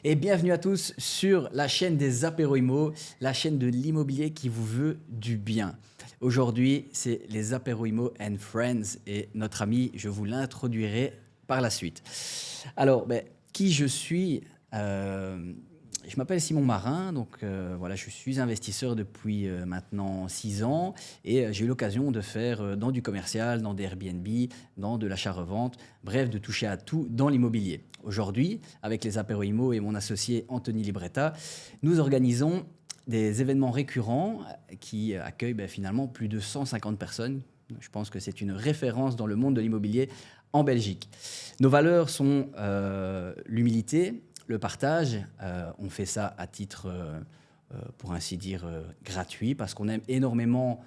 Et bienvenue à tous sur la chaîne des Apéros Immo, la chaîne de l'immobilier qui vous veut du bien. Aujourd'hui, c'est les Apéros Immo and Friends et notre ami, je vous l'introduirai par la suite. Alors, qui je suis Je m'appelle Simon Marin, donc voilà, je suis investisseur depuis maintenant 6 ans et j'ai eu l'occasion de faire dans du commercial, dans des Airbnb, dans de l'achat-revente, bref, de toucher à tout dans l'immobilier. Aujourd'hui, avec les Apéros Immo et mon associé Anthony Libretta, nous organisons des événements récurrents qui accueillent finalement plus de 150 personnes. Je pense que c'est une référence dans le monde de l'immobilier en Belgique. Nos valeurs sont l'humilité, le partage. On fait ça à titre, pour ainsi dire, gratuit, parce qu'on aime énormément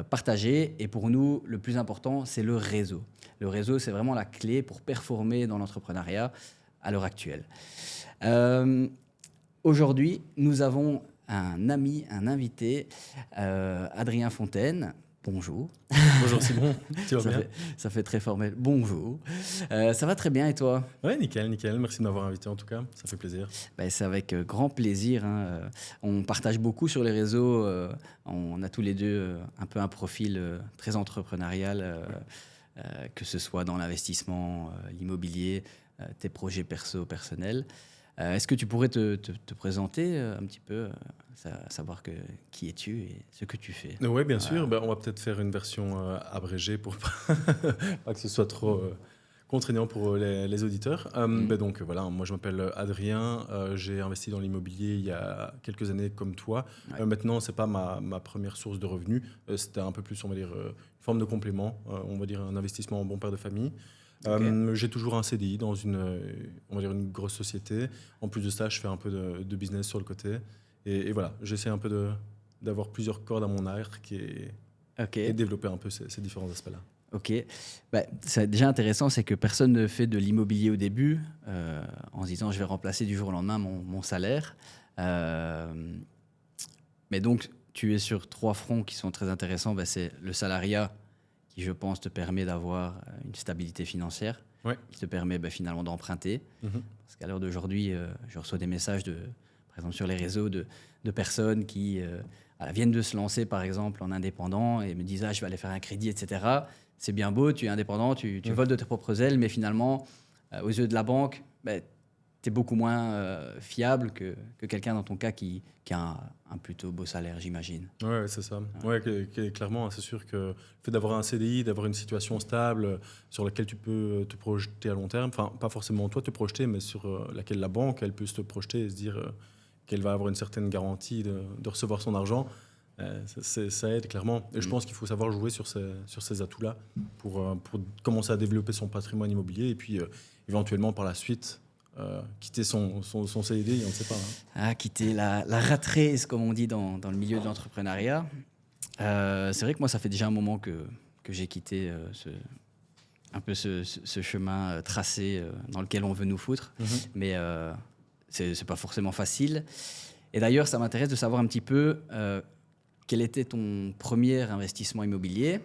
partager. Et pour nous, le plus important, c'est le réseau. Le réseau, c'est vraiment la clé pour performer dans l'entrepreneuriat à l'heure actuelle. Aujourd'hui, nous avons un ami, un invité, Adrien Fontaine. Bonjour. Bonjour Simon, tu vas bien? Ça fait très formel. Bonjour. Ça va très bien et toi? Ouais, nickel. Merci de m'avoir invité en tout cas, ça fait plaisir. C'est avec grand plaisir. On partage beaucoup sur les réseaux. On a tous les deux un peu un profil très entrepreneurial, que ce soit dans l'investissement, l'immobilier, tes projets personnels. Est-ce que tu pourrais te présenter un petit peu, savoir qui es-tu et ce que tu fais? Oui, bien sûr. On va peut-être faire une version abrégée pour pas que ce soit trop contraignant pour les auditeurs. Donc voilà, moi je m'appelle Adrien. J'ai investi dans l'immobilier il y a quelques années comme toi. Ouais. Maintenant, c'est pas ma première source de revenus. C'était un peu plus, on va dire, une forme de complément. On va dire un investissement en bon père de famille. Okay. J'ai toujours un CDI dans on va dire une grosse société. En plus de ça, je fais un peu de business sur le côté. Et voilà, j'essaie un peu d'avoir plusieurs cordes à mon arc et développer un peu ces différents aspects-là. Ok. C'est déjà intéressant, c'est que personne ne fait de l'immobilier au début en se disant je vais remplacer du jour au lendemain mon salaire. Mais donc, tu es sur 3 fronts qui sont très intéressants. C'est le salariat qui, je pense, te permet d'avoir une stabilité financière, qui te permet finalement d'emprunter. Parce qu'à l'heure d'aujourd'hui, je reçois des messages, par exemple sur les réseaux, de personnes qui viennent de se lancer, par exemple, en indépendant et me disent « je vais aller faire un crédit, etc. » C'est bien beau, tu es indépendant, tu voles de tes propres ailes, mais finalement, aux yeux de la banque, tu es beaucoup moins fiable que quelqu'un dans ton cas qui a un plutôt beau salaire, j'imagine. Oui, c'est ça. Ouais, clairement, c'est sûr que le fait d'avoir un CDI, d'avoir une situation stable sur laquelle tu peux te projeter à long terme, enfin, pas forcément toi te projeter, mais sur laquelle la banque, elle peut se projeter et se dire qu'elle va avoir une certaine garantie de recevoir son argent, ça aide clairement. Et je pense qu'il faut savoir jouer sur ces atouts-là pour commencer à développer son patrimoine immobilier et puis éventuellement par la suite quitter son CDI, on ne sait pas. Quitter la rat race, comme on dit dans le milieu de l'entrepreneuriat. C'est vrai que moi, ça fait déjà un moment que j'ai quitté un peu ce chemin tracé dans lequel on veut nous foutre. Mais c'est pas forcément facile. Et d'ailleurs, ça m'intéresse de savoir un petit peu quel était ton premier investissement immobilier.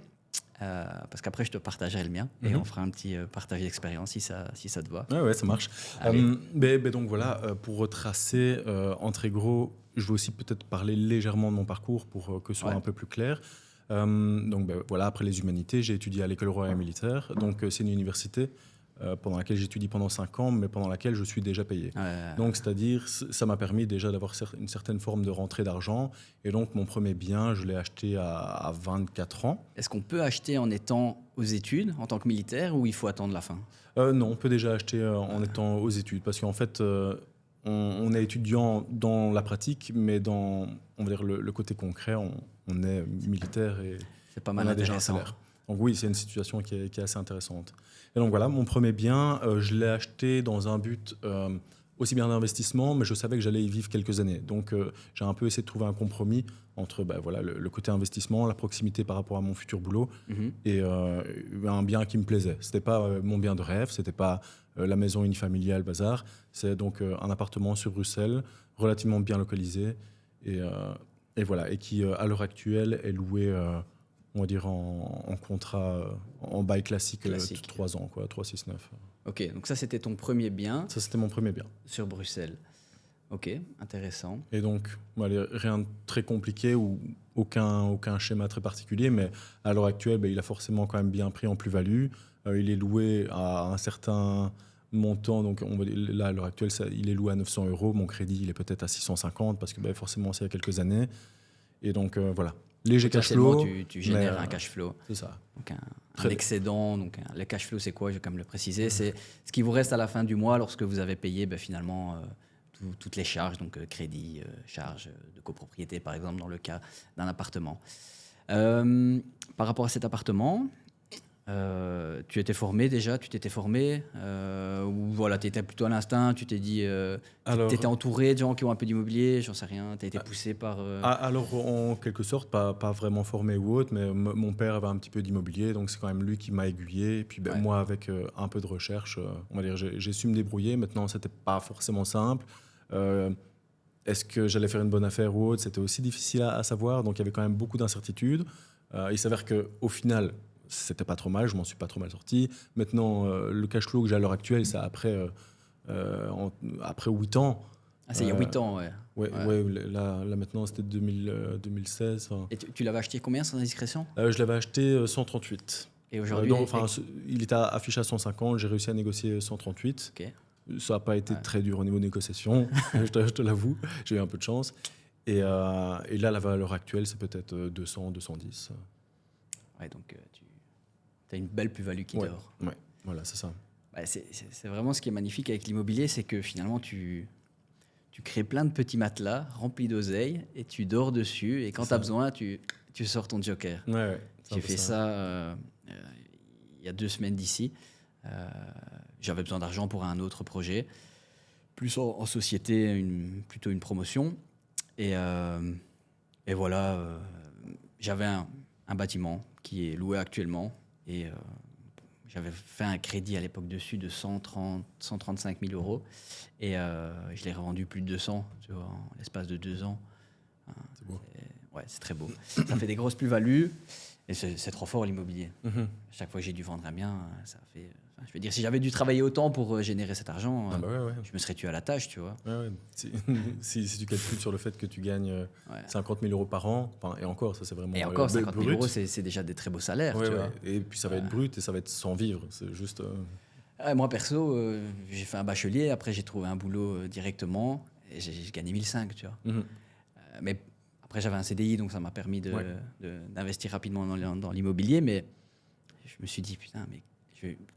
Parce qu'après, je te partagerai le mien et on fera un petit partage d'expérience si ça te va. Ouais, ça marche. Donc voilà, pour retracer en très gros, je vais aussi peut-être parler légèrement de mon parcours pour que ce soit un peu plus clair. Voilà, après les humanités, j'ai étudié à l'École royale militaire. Donc c'est une université pendant laquelle j'étudie pendant 5 ans, mais pendant laquelle je suis déjà payé. Donc, c'est-à-dire, ça m'a permis déjà d'avoir une certaine forme de rentrée d'argent. Et donc, mon premier bien, je l'ai acheté à 24 ans. Est-ce qu'on peut acheter en étant aux études, en tant que militaire, ou il faut attendre la fin? Non, on peut déjà acheter en étant aux études. Parce qu'en fait, on est étudiant dans la pratique, mais dans on va dire, le côté concret, on est militaire et c'est pas mal on a déjà un intéressant. salaire. Donc oui, c'est une situation qui est assez intéressante. Et donc voilà, mon premier bien, je l'ai acheté dans un but aussi bien d'investissement, mais je savais que j'allais y vivre quelques années. Donc j'ai un peu essayé de trouver un compromis entre voilà, le côté investissement, la proximité par rapport à mon futur boulot et un bien qui me plaisait. Ce n'était pas mon bien de rêve, ce n'était pas la maison unifamiliale, bazar. C'est donc un appartement sur Bruxelles, relativement bien localisé et voilà, et qui à l'heure actuelle est loué on va dire en contrat, en bail classique. 3 ans, 3, 6, 9. Ok, donc ça c'était ton premier bien. Ça c'était mon premier bien. Sur Bruxelles. Ok, intéressant. Et donc, rien de très compliqué ou aucun schéma très particulier, mais à l'heure actuelle, il a forcément quand même bien pris en plus-value. Il est loué à un certain montant, donc on va dire, là, à l'heure actuelle, il est loué à 900 €. Mon crédit, il est peut-être à 650 parce que forcément, c'est il y a quelques années. Et donc, voilà. Léger cash Potentiellement, flow. tu génères un cash flow. C'est ça. Donc un Très excédent. Donc le cash flow, c'est quoi? Je vais quand même le préciser. C'est ce qui vous reste à la fin du mois lorsque vous avez payé finalement toutes les charges, donc crédit, charges de copropriété, par exemple, dans le cas d'un appartement. Par rapport à cet appartement, tu étais formé déjà, tu t'étais formé ou voilà, tu étais plutôt à l'instinct, tu t'es dit, Alors, tu étais entouré de gens qui ont un peu d'immobilier, j'en sais rien, tu as été poussé par... alors, en quelque sorte, pas vraiment formé ou autre, mais mon père avait un petit peu d'immobilier, donc c'est quand même lui qui m'a aiguillé. Et puis Ouais. moi, avec un peu de recherche, on va dire, j'ai su me débrouiller. Maintenant, c'était pas forcément simple. Est-ce que j'allais faire une bonne affaire ou autre? C'était aussi difficile à savoir, donc il y avait quand même beaucoup d'incertitudes. Il s'avère qu'au final, c'était pas trop mal, je m'en suis pas trop mal sorti. Maintenant, le cash flow que j'ai à l'heure actuelle, c'est après 8 ans. Ah, c'est il y a 8 ans, ouais. Ouais, là maintenant, c'était 2016. Enfin. Et tu l'avais acheté combien, sans indiscrétion? Je l'avais acheté 138. Et aujourd'hui... Il était affiché à 150, j'ai réussi à négocier 138. Ok. Ça n'a pas été très dur au niveau négociation, je te l'avoue, j'ai eu un peu de chance. Et là, la valeur actuelle, c'est peut-être 200, 210. Ouais, donc tu as une belle plus-value qui dort. Ouais, voilà, c'est ça. Ouais, c'est vraiment ce qui est magnifique avec l'immobilier, c'est que finalement, tu crées plein de petits matelas remplis d'oseille et tu dors dessus. Et quand tu as besoin, tu sors ton joker. Ouais, J'ai fait ça il y a 2 semaines d'ici. J'avais besoin d'argent pour un autre projet, plus en société, plutôt une promotion. Et voilà, j'avais un bâtiment qui est loué actuellement. Et j'avais fait un crédit à l'époque dessus de 135 000 €. Et je l'ai revendu plus de 200, tu vois, en l'espace de 2 ans. C'est beau. Ouais, c'est très beau. Ça fait des grosses plus-values. Et c'est trop fort l'immobilier. Chaque fois que j'ai dû vendre un bien, ça fait... je veux dire, si j'avais dû travailler autant pour générer cet argent, je me serais tué à la tâche, tu vois. Ouais. Si tu calcules sur le fait que tu gagnes 50 000 € par an, et encore, ça c'est vraiment... Et encore, 50 000 brut. €, c'est déjà des très beaux salaires, tu vois. Et puis ça va être brut et ça va être sans vivre. C'est juste... Moi, perso, j'ai fait un bachelier, après j'ai trouvé un boulot directement, et j'ai gagné 1 500, tu vois. Mais après, j'avais un CDI, donc ça m'a permis d'investir rapidement dans l'immobilier, mais je me suis dit, putain, mais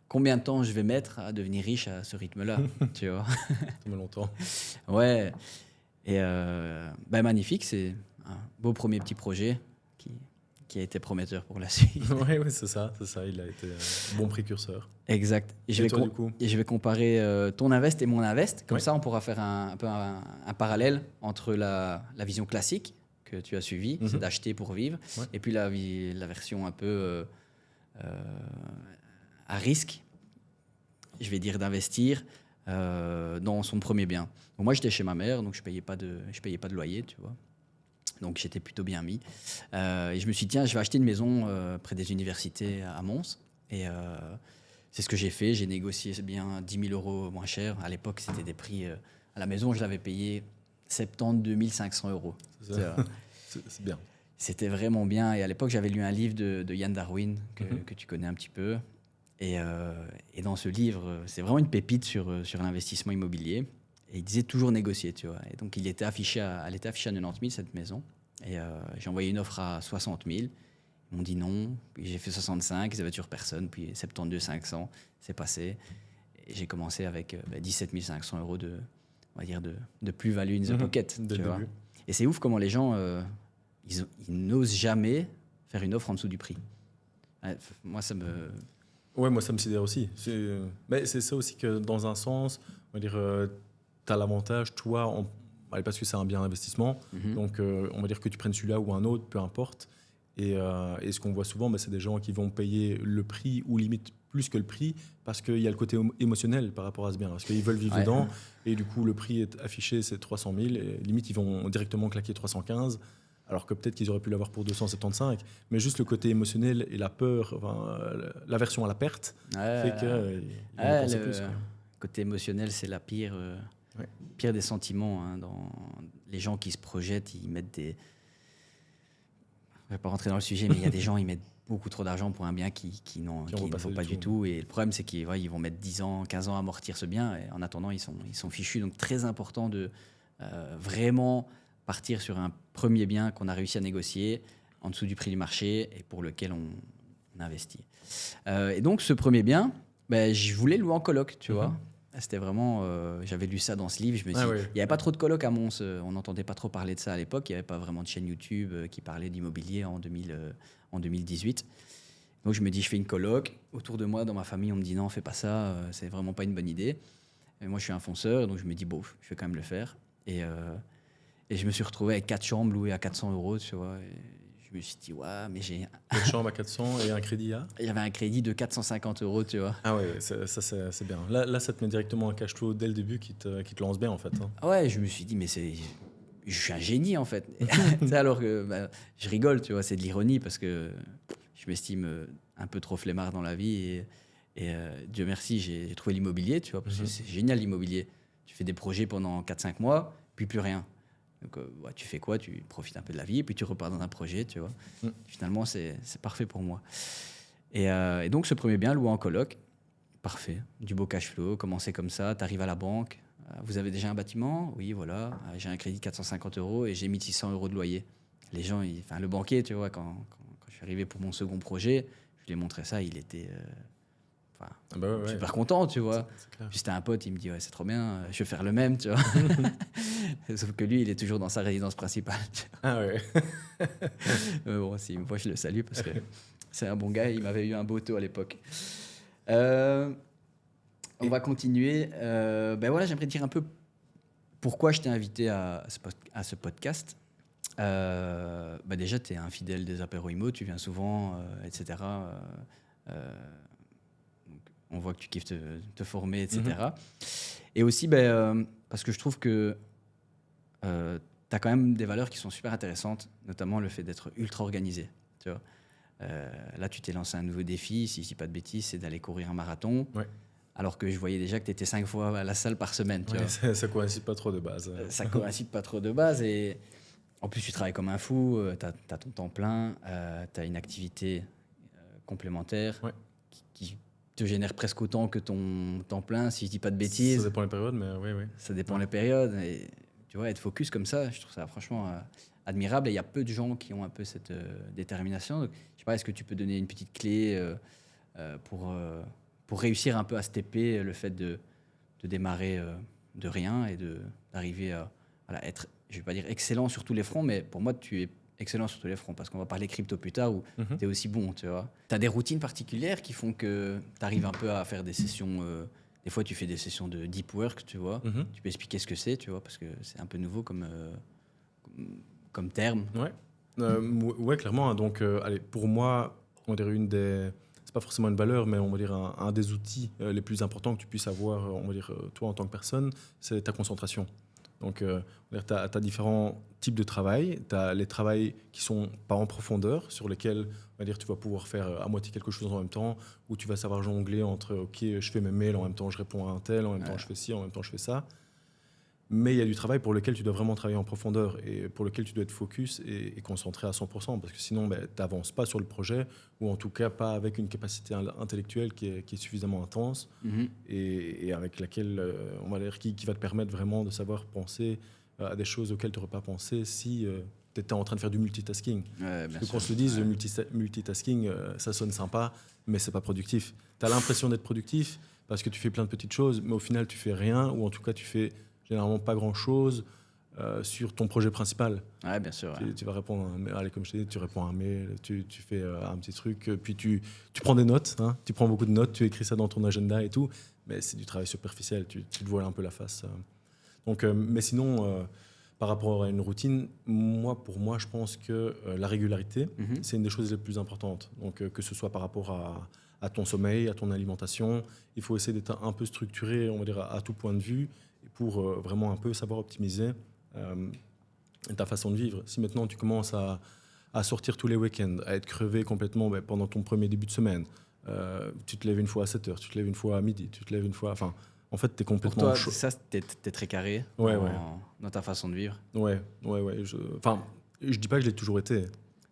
combien de temps je vais mettre à devenir riche à ce rythme-là, tu vois. Ça met longtemps. Ouais. Et magnifique, c'est un beau premier petit projet qui a été prometteur pour la suite. Oui, c'est ça. Il a été bon précurseur. Exact. Et du coup je vais comparer ton invest et mon invest. Comme ça, on pourra faire un peu un parallèle entre la vision classique que tu as suivie, c'est d'acheter pour vivre, et puis la version un peu à risque, je vais dire d'investir dans son premier bien. Donc moi, j'étais chez ma mère, donc je payais pas de loyer, tu vois. Donc j'étais plutôt bien mis. Et je me suis dit, tiens, je vais acheter une maison près des universités à Mons. Et c'est ce que j'ai fait. J'ai négocié bien 10 000 € moins cher. À l'époque, c'était des prix... à la maison, je l'avais payé 72 500 €. C'est bien. C'était vraiment bien. Et à l'époque, j'avais lu un livre de Ian Darwin, que tu connais un petit peu. Et dans ce livre, c'est vraiment une pépite sur l'investissement immobilier. Et il disait toujours négocier, tu vois. Et donc, elle était affichée à 90 000, cette maison. Et j'ai envoyé une offre à 60 000. Ils m'ont dit non. Puis j'ai fait 65, ils avaient toujours personne. Puis 72 500, c'est passé. Et j'ai commencé avec 17 500 € on va dire de plus-value in the pocket. Tu vois. Et c'est ouf comment les gens, ils n'osent jamais faire une offre en dessous du prix. Moi, ça me... Ouais, moi, ça me sidère aussi. Mais c'est ça aussi que, dans un sens, on va dire... tu as l'avantage, toi, parce que c'est un bien d'investissement, donc on va dire que tu prennes celui-là ou un autre, peu importe. Et ce qu'on voit souvent, c'est des gens qui vont payer le prix ou limite plus que le prix parce qu'il y a le côté émotionnel par rapport à ce bien, parce qu'ils veulent vivre dedans. Et du coup, le prix est affiché, c'est 300 000. Et limite, ils vont directement claquer 315, alors que peut-être qu'ils auraient pu l'avoir pour 275. Mais juste le côté émotionnel et la peur, l'aversion à la perte, fait qu'ils vont dépenser plus. Côté émotionnel, c'est la pire... Ouais. Pire des sentiments. Hein, dans les gens qui se projettent, ils mettent des... Je ne vais pas rentrer dans le sujet, mais il y a des gens, ils mettent beaucoup trop d'argent pour un bien qui en ne vaut vaut pas du tout. Et le problème, c'est qu'ils ils vont mettre 10 ans, 15 ans à amortir ce bien. Et en attendant, ils sont fichus. Donc, très important de vraiment partir sur un premier bien qu'on a réussi à négocier en dessous du prix du marché et pour lequel on investit. Et donc, ce premier bien, je voulais le louer en coloc, tu vois. C'était vraiment... j'avais lu ça dans ce livre. Je me dis, il n'y avait pas trop de colocs à Mons. On n'entendait pas trop parler de ça à l'époque. Il n'y avait pas vraiment de chaîne YouTube qui parlait d'immobilier en 2018. Donc, je me dis, je fais une coloc. Autour de moi, dans ma famille, on me dit, non, fais pas ça. C'est vraiment pas une bonne idée. Et moi, je suis un fonceur. Donc, je me dis, bon, je vais quand même le faire. Et je me suis retrouvé avec 4 chambres louées à 400 €, tu vois. Et je me suis dit, ouais, mais j'ai... Une chambre à 400 et un crédit à Il y avait un crédit de 450 €, tu vois. Ah ouais, ça c'est bien. Là, ça te met directement un cash flow dès le début qui te lance bien en fait. Hein. Ouais, je me suis dit, mais je suis un génie en fait. Alors que je rigole, tu vois, c'est de l'ironie parce que je m'estime un peu trop flemmard dans la vie et Dieu merci, j'ai trouvé l'immobilier, tu vois, parce que c'est génial l'immobilier. Tu fais des projets pendant 4-5 mois, puis plus rien. Donc, tu fais quoi? Tu profites un peu de la vie, puis tu repars dans un projet, tu vois. Finalement, c'est parfait pour moi. Et donc, ce premier bien, loué en coloc, parfait. Du beau cash flow, commencer comme ça, tu arrives à la banque. Vous avez déjà un bâtiment? Oui, voilà. J'ai un crédit de 450 € et j'ai 1600 € de loyer. Les gens, le banquier, tu vois, quand je suis arrivé pour mon second projet, je lui ai montré ça, il était super content, tu vois. C'est clair. Puis c'était un pote, il me dit, ouais, c'est trop bien, je vais faire le même, tu vois. Sauf que lui, il est toujours dans sa résidence principale. Ah ouais. Mais bon, s'il me voit, je le salue parce que c'est un bon gars, il m'avait eu un beau taux à l'époque. On va continuer. Voilà, j'aimerais dire un peu pourquoi je t'ai invité à ce podcast. Déjà, tu es un fidèle des apéros IMO, tu viens souvent, etc. Donc, on voit que tu kiffes te former, etc. Et aussi, parce que je trouve que tu as quand même des valeurs qui sont super intéressantes, notamment le fait d'être ultra organisé. Tu vois. Là, tu t'es lancé un nouveau défi, si je ne dis pas de bêtises, c'est d'aller courir un marathon. Ouais. Alors que je voyais déjà que tu étais 5 fois à la salle par semaine. Tu vois. Ça coïncide pas trop de base. Ça coïncide pas trop de base. Et en plus, tu travailles comme un fou, tu as ton temps plein, tu as une activité complémentaire qui te génère presque autant que ton temps plein, si je dis pas de bêtises. Ça dépend des périodes, mais oui. Ça dépend des périodes. Et, tu vois, être focus comme ça, je trouve ça franchement admirable. Et il y a peu de gens qui ont un peu cette détermination. Donc, je sais pas, est-ce que tu peux donner une petite clé pour réussir un peu à stepper le fait de démarrer de rien et d'arriver à être, je ne vais pas dire excellent sur tous les fronts, mais pour moi, tu es excellent sur tous les fronts parce qu'on va parler crypto plus tard où tu es aussi bon, tu vois. Tu as des routines particulières qui font que tu arrives un peu à faire des sessions. Des fois, tu fais des sessions de deep work, tu vois. Tu peux expliquer ce que c'est, tu vois, parce que c'est un peu nouveau comme terme. Ouais, clairement. Donc, allez, pour moi, on dirait c'est pas forcément une valeur, mais on va dire un des outils les plus importants que tu puisses avoir, on va dire, toi en tant que personne, c'est ta concentration. Donc, tu as différents types de travail. Tu as les travails qui sont pas en profondeur, sur lesquels on va dire, tu vas pouvoir faire à moitié quelque chose en même temps, où tu vas savoir jongler entre, OK, je fais mes mails, en même temps je réponds à un tel, en même temps je fais ci, en même temps je fais ça. Mais il y a du travail pour lequel tu dois vraiment travailler en profondeur et pour lequel tu dois être focus et concentré à 100%, parce que sinon, tu n'avances pas sur le projet, ou en tout cas pas avec une capacité intellectuelle qui est suffisamment intense et avec laquelle, on va dire, qui va te permettre vraiment de savoir penser à des choses auxquelles tu n'aurais pas pensé si tu étais en train de faire du multitasking. Parce que qu'on se le dise, le multitasking, ça sonne sympa, mais c'est pas productif. Tu as l'impression d'être productif parce que tu fais plein de petites choses, mais au final, tu fais rien, ou en tout cas, tu fais généralement pas grand-chose sur ton projet principal. Ouais, bien sûr. Tu vas répondre à un mail, allez, comme je t'ai dit, tu réponds à un mail, tu fais un petit truc, puis tu prends des notes, hein, tu prends beaucoup de notes, tu écris ça dans ton agenda et tout, mais c'est du travail superficiel, tu te voiles un peu la face. Donc, mais sinon, par rapport à une routine, pour moi, je pense que la régularité, c'est une des choses les plus importantes. Donc, que ce soit par rapport à ton sommeil, à ton alimentation, il faut essayer d'être un peu structuré, on va dire, à tout point de vue, pour vraiment un peu savoir optimiser ta façon de vivre. Si maintenant tu commences à sortir tous les week-ends, à être crevé complètement pendant ton premier début de semaine, tu te lèves une fois à 7h, tu te lèves une fois à midi, tu te lèves une fois... Enfin, En fait, tu es Pour complètement toi, chaud. ça, t'es très carré Ouais, ouais. dans ta façon de vivre. Ouais. Enfin, je dis pas que je l'ai toujours été.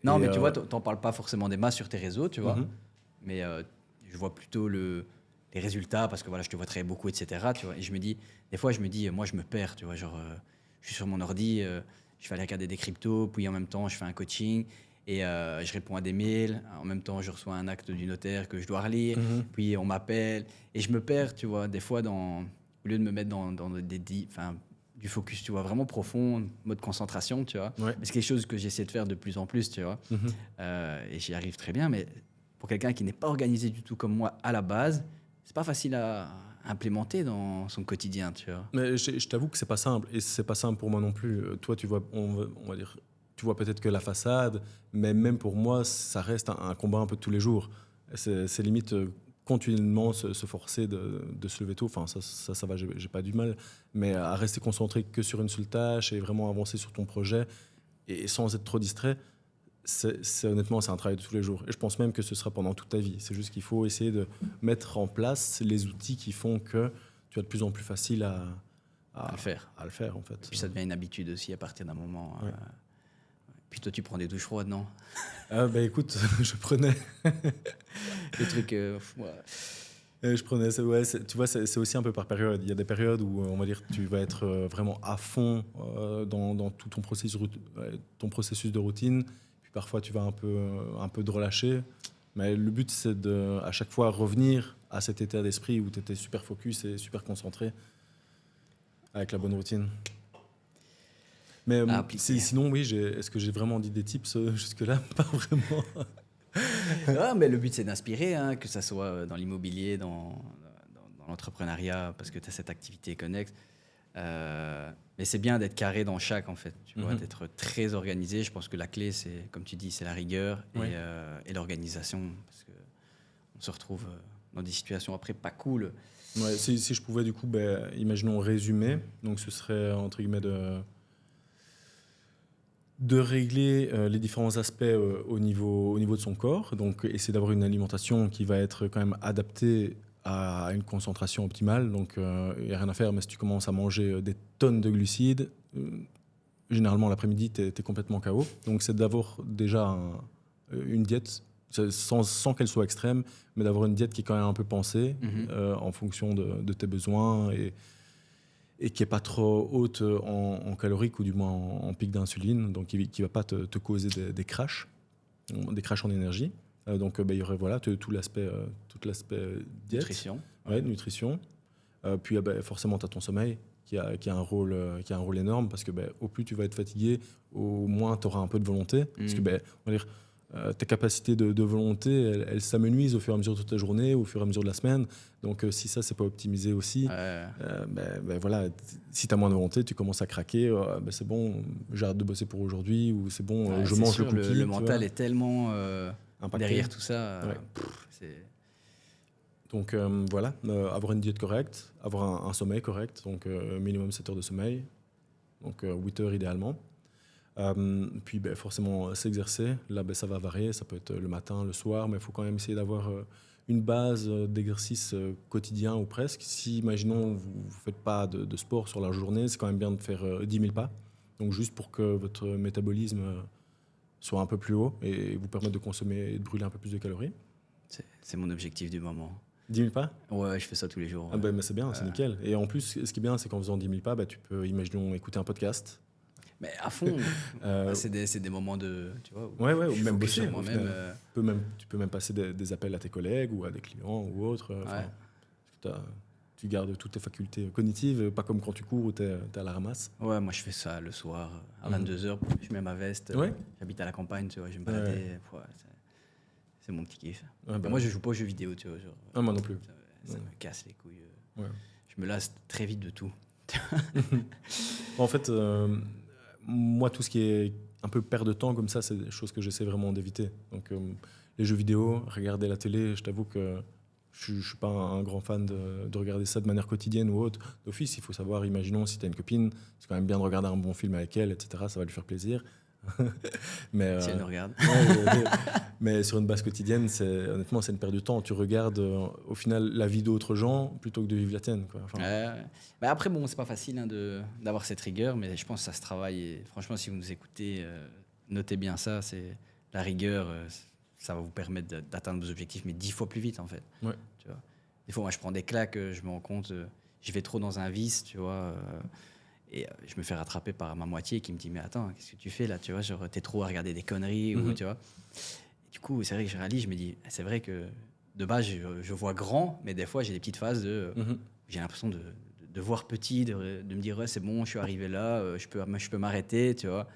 Non, Et, mais tu vois, t'en parles pas forcément des masses sur tes réseaux, tu vois. mhm, Mais je vois plutôt les résultats parce que voilà, je te vois travailler beaucoup, etc. Tu vois, et des fois, je me dis, moi, je me perds, tu vois. Genre, je suis sur mon ordi, je vais aller regarder des cryptos, puis en même temps, je fais un coaching et je réponds à des mails. En même temps, je reçois un acte du notaire que je dois relire, mhm. puis on m'appelle et je me perds, tu vois. Des fois, au lieu de me mettre dans du focus, tu vois, vraiment profond, mode concentration, tu vois. Ouais. Mais c'est quelque chose que j'essaie de faire de plus en plus, tu vois. Mhm. Et j'y arrive très bien, mais pour quelqu'un qui n'est pas organisé du tout comme moi à la base, c'est pas facile à implémenter dans son quotidien, tu vois. Mais je t'avoue que c'est pas simple, et c'est pas simple pour moi non plus. Toi, tu vois, on va dire, tu vois peut-être que la façade, mais même pour moi, ça reste un combat un peu de tous les jours. C'est limite continuellement se forcer de se lever tôt. Enfin, ça va, j'ai pas du mal, mais à rester concentré que sur une seule tâche et vraiment avancer sur ton projet et sans être trop distrait. Honnêtement, c'est un travail de tous les jours. Et je pense même que ce sera pendant toute ta vie. C'est juste qu'il faut essayer de mettre en place les outils qui font que tu as de plus en plus facile À le faire. à le faire, en fait. Et puis ça devient une habitude aussi à partir d'un moment. Ouais. Puis toi, tu prends des douches froides, non? Écoute, je prenais. Le truc. Je prenais tu vois, c'est aussi un peu par période. Il y a des périodes où, on va dire, tu vas être vraiment à fond dans tout ton processus de routine. Puis parfois, tu vas un peu de relâcher. Mais le but, c'est à chaque fois revenir à cet état d'esprit où tu étais super focus et super concentré avec la bonne routine. Mais sinon, oui, est-ce que j'ai vraiment dit des tips jusque-là? Pas vraiment. Ah, mais le but, c'est d'inspirer, hein, que ça soit dans l'immobilier, dans l'entrepreneuriat, parce que tu as cette activité connexe. Mais c'est bien d'être carré dans chaque, en fait, tu vois, d'être très organisé. Je pense que la clé, c'est, comme tu dis, c'est la rigueur et l'organisation, parce qu'on se retrouve dans des situations après pas cool. Ouais, si je pouvais, du coup, imaginons résumer. Donc, ce serait, entre guillemets, de régler les différents aspects au niveau de son corps. Donc, essayer d'avoir une alimentation qui va être quand même adaptée à une concentration optimale. Donc, il n'y a rien à faire, mais si tu commences à manger des tonnes de glucides, généralement, l'après-midi, tu es complètement KO. Donc, c'est d'avoir déjà une diète, sans qu'elle soit extrême, mais d'avoir une diète qui est quand même un peu pensée en fonction de tes besoins et qui n'est pas trop haute en caloriques ou du moins en pic d'insuline, donc qui ne va pas te causer des crashs en énergie. Donc il y aurait tout l'aspect diète. Nutrition. Ouais, nutrition. Puis forcément, tu as ton sommeil qui a un rôle énorme parce que au plus tu vas être fatigué, au moins tu auras un peu de volonté. Parce que on va dire, tes capacités de volonté, elles s'amenuisent au fur et à mesure de ta journée, au fur et à mesure de la semaine. Donc, si ça, c'est pas optimisé aussi, voilà, si tu as moins de volonté, tu commences à craquer. C'est bon, j'arrête de bosser pour aujourd'hui, ou c'est bon, je mange le cookie. Le mental est tellement derrière tout ça. Ouais. Donc, voilà, avoir une diète correcte, avoir un sommeil correct, donc minimum 7 heures de sommeil, donc 8 heures idéalement. Puis forcément s'exercer, là ça va varier, ça peut être le matin, le soir, mais il faut quand même essayer d'avoir une base d'exercice quotidien ou presque. Si, imaginons, vous ne faites pas de sport sur la journée, c'est quand même bien de faire 10 000 pas, donc juste pour que votre métabolisme soit un peu plus haut et vous permette de consommer et de brûler un peu plus de calories. C'est mon objectif du moment. 10 000 pas? Ouais, je fais ça tous les jours. Mais c'est bien, c'est nickel. Et en plus, ce qui est bien, c'est qu'en faisant 10 000 pas, tu peux, imaginons, écouter un podcast. Mais à fond, c'est des moments de, tu vois, ou je même focus bosser. sur moi-même. Tu peux même passer des appels à tes collègues ou à des clients ou autres. Tu gardes toutes tes facultés cognitives, pas comme quand tu cours ou tu es à la ramasse. Ouais, moi je fais ça le soir, à 22h, je mets ma veste, j'habite à la campagne, tu vois, je vais me balader. Ouais, c'est mon petit kiff. Moi je joue pas aux jeux vidéo, tu vois. Moi non plus. Ça me casse les couilles. Je me lasse très vite de tout. En fait, moi, tout ce qui est un peu perte de temps comme ça, c'est des choses que j'essaie vraiment d'éviter. Donc, les jeux vidéo, regarder la télé, je t'avoue que je ne suis pas un grand fan de regarder ça de manière quotidienne ou autre. D'office, il faut savoir, imaginons, si tu as une copine, c'est quand même bien de regarder un bon film avec elle, etc. Ça va lui faire plaisir. Mais, Si elle nous regarde. mais sur une base quotidienne, honnêtement, c'est une perte de temps. Tu regardes au final la vie d'autres gens plutôt que de vivre la tienne, quoi. Enfin, Bah après, bon, c'est pas facile hein, d'avoir cette rigueur, mais je pense que ça se travaille. Et franchement, si vous nous écoutez, notez bien ça. C'est la rigueur, ça va vous permettre d'atteindre vos objectifs, mais 10 fois plus vite, en fait. Ouais. Tu vois. Des fois, moi, je prends des claques, je me rends compte, je vais trop dans un vice, tu vois. Et je me fais rattraper par ma moitié qui me dit mais attends, qu'est-ce que tu fais là, tu vois, genre t'es trop à regarder des conneries ou tu vois. Et du coup, c'est vrai que je réalise, je me dis c'est vrai que de base je vois grand, mais des fois j'ai des petites phases de j'ai l'impression de voir petit, de me dire ouais, c'est bon, je suis arrivé là, je peux m'arrêter, tu vois.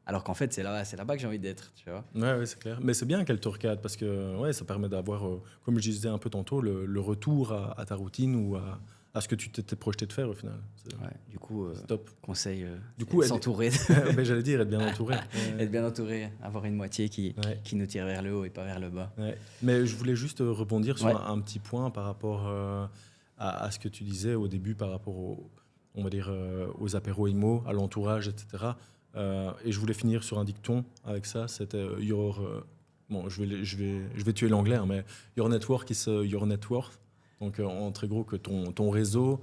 Alors qu'en fait c'est là-bas que j'ai envie d'être, tu vois. Ouais, c'est clair. Mais c'est bien qu'elle te recadre parce que ouais, ça permet d'avoir, comme je disais un peu tantôt, le retour à ta routine ou à ce que tu t'étais projeté de faire au final. Ouais, du coup, c'est top. conseil, Du coup, s'entourer. Ben, j'allais dire, être bien entouré. Être bien entouré, avoir une moitié qui nous tire vers le haut et pas vers le bas. Ouais. Mais je voulais juste rebondir sur Ouais. un petit point par rapport à ce que tu disais au début par rapport on va dire, aux apéros IMO, à l'entourage, etc. Et je voulais finir sur un dicton avec ça. C'était bon, je vais tuer l'anglais, hein, mais your network is your net worth. Donc, en très gros, que ton réseau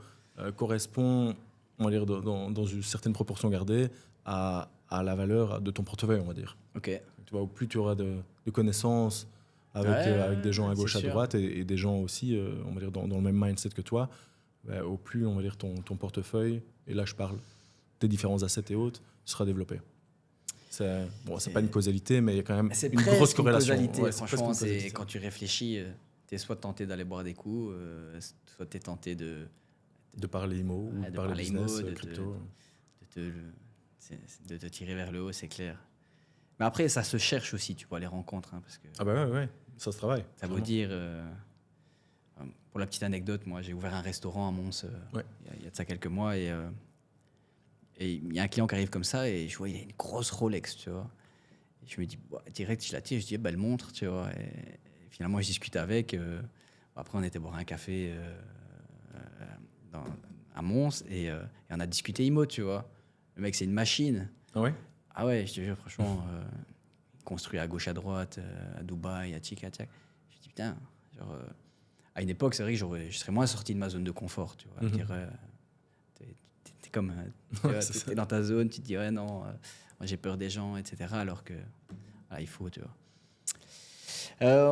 correspond, on va dire, dans une certaine proportion gardée à la valeur de ton portefeuille, on va dire. Ok. Tu vois, au plus tu auras de connaissances avec des gens à gauche, à droite et des gens aussi, on va dire, dans le même mindset que toi, bah, au plus, on va dire, ton portefeuille, et là je parle des différents assets et autres, sera développé. C'est pas une causalité, mais il y a quand même une grosse corrélation. Causalité, Ouais, franchement, c'est quand tu réfléchis, tu es soit tenté d'aller boire des coups, soit tu es tenté de parler IMO ou de parler business, crypto. De te tirer vers le haut, c'est clair. Mais après, ça se cherche aussi, tu vois, les rencontres. Hein, parce que ah bah ouais, ça se travaille. Ça veut dire... pour la petite anecdote, moi, j'ai ouvert un restaurant à Mons il y a de ça quelques mois et il y a un client qui arrive comme ça et je vois, il a une grosse Rolex, tu vois. Et je me dis, direct, je la tire, je dis, belle montre, tu vois. Et finalement, je discute avec. Après, on était boire un café à Mons et on a discuté IMO, tu vois. Le mec, c'est une machine. Ah ouais? Ah ouais, je te jure, franchement, construit à gauche, à droite, à Dubaï, à Tchik, à Tchak. Je me dis, putain, genre, à une époque, c'est vrai que je serais moins sorti de ma zone de confort, tu vois. Dire, t'es comme, t'es dans ta zone, tu te dis, ouais, non, moi, j'ai peur des gens, etc. Alors que, voilà, il faut, tu vois.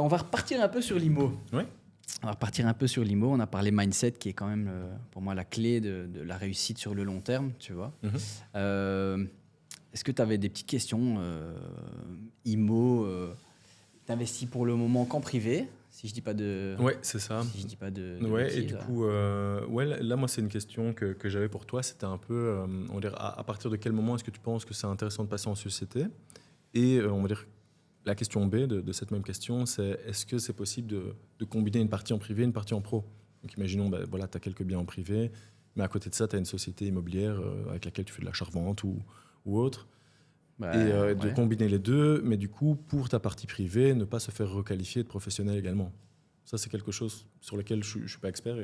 On va repartir un peu sur l'IMO. Ouais. On va repartir un peu sur l'IMO. On a parlé mindset, qui est quand même, pour moi, la clé de la réussite sur le long terme, tu vois. Est-ce que tu avais des petites questions IMO, t'investis pour le moment qu'en privé, si je dis pas de... Ouais, c'est ça. Si je dis pas de ouais, bêtises, et du coup, là, moi, c'est une question que j'avais pour toi. C'était un peu, on va dire, à partir de quel moment est-ce que tu penses que c'est intéressant de passer en société? Et on va dire, la question B de cette même question, c'est est-ce que c'est possible de combiner une partie en privé, une partie en pro? Donc, imaginons, voilà, tu as quelques biens en privé, mais à côté de ça, tu as une société immobilière avec laquelle tu fais de l'achat-revente ou autre. Et de combiner les deux, mais du coup, pour ta partie privée, ne pas se faire requalifier de professionnel également. Ça, c'est quelque chose sur lequel je ne suis pas expert.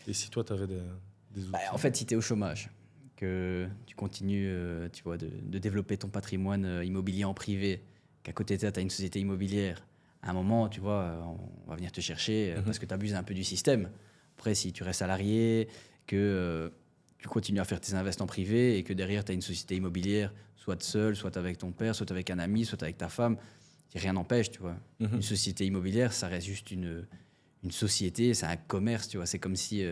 Et si toi, tu avais des outils? En fait, si tu es au chômage, que tu continues tu vois, de développer ton patrimoine immobilier en privé, qu'à côté de ça, tu as une société immobilière, à un moment, tu vois, on va venir te chercher parce que tu abuses un peu du système. Après, si tu restes salarié, que tu continues à faire tes investissements privés et que derrière, tu as une société immobilière, soit seul, soit avec ton père, soit avec un ami, soit avec ta femme, rien n'empêche, tu vois. Une société immobilière, ça reste juste une société, c'est un commerce, tu vois. C'est comme si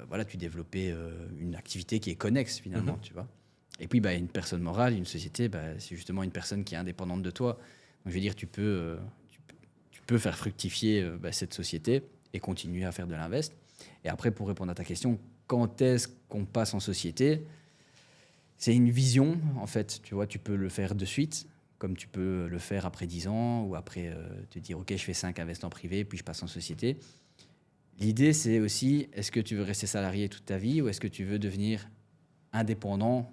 voilà, tu développais une activité qui est connexe, finalement, tu vois. Et puis, une personne morale, une société, c'est justement une personne qui est indépendante de toi. Donc, je veux dire, tu peux faire fructifier cette société et continuer à faire de l'invest. Et après, pour répondre à ta question, quand est-ce qu'on passe en société? C'est une vision, en fait. Tu vois, tu peux le faire de suite, comme tu peux le faire après 10 ans, ou après te dire, OK, je fais 5 investissements privés, puis je passe en société. L'idée, c'est aussi, est-ce que tu veux rester salarié toute ta vie, ou est-ce que tu veux devenir indépendant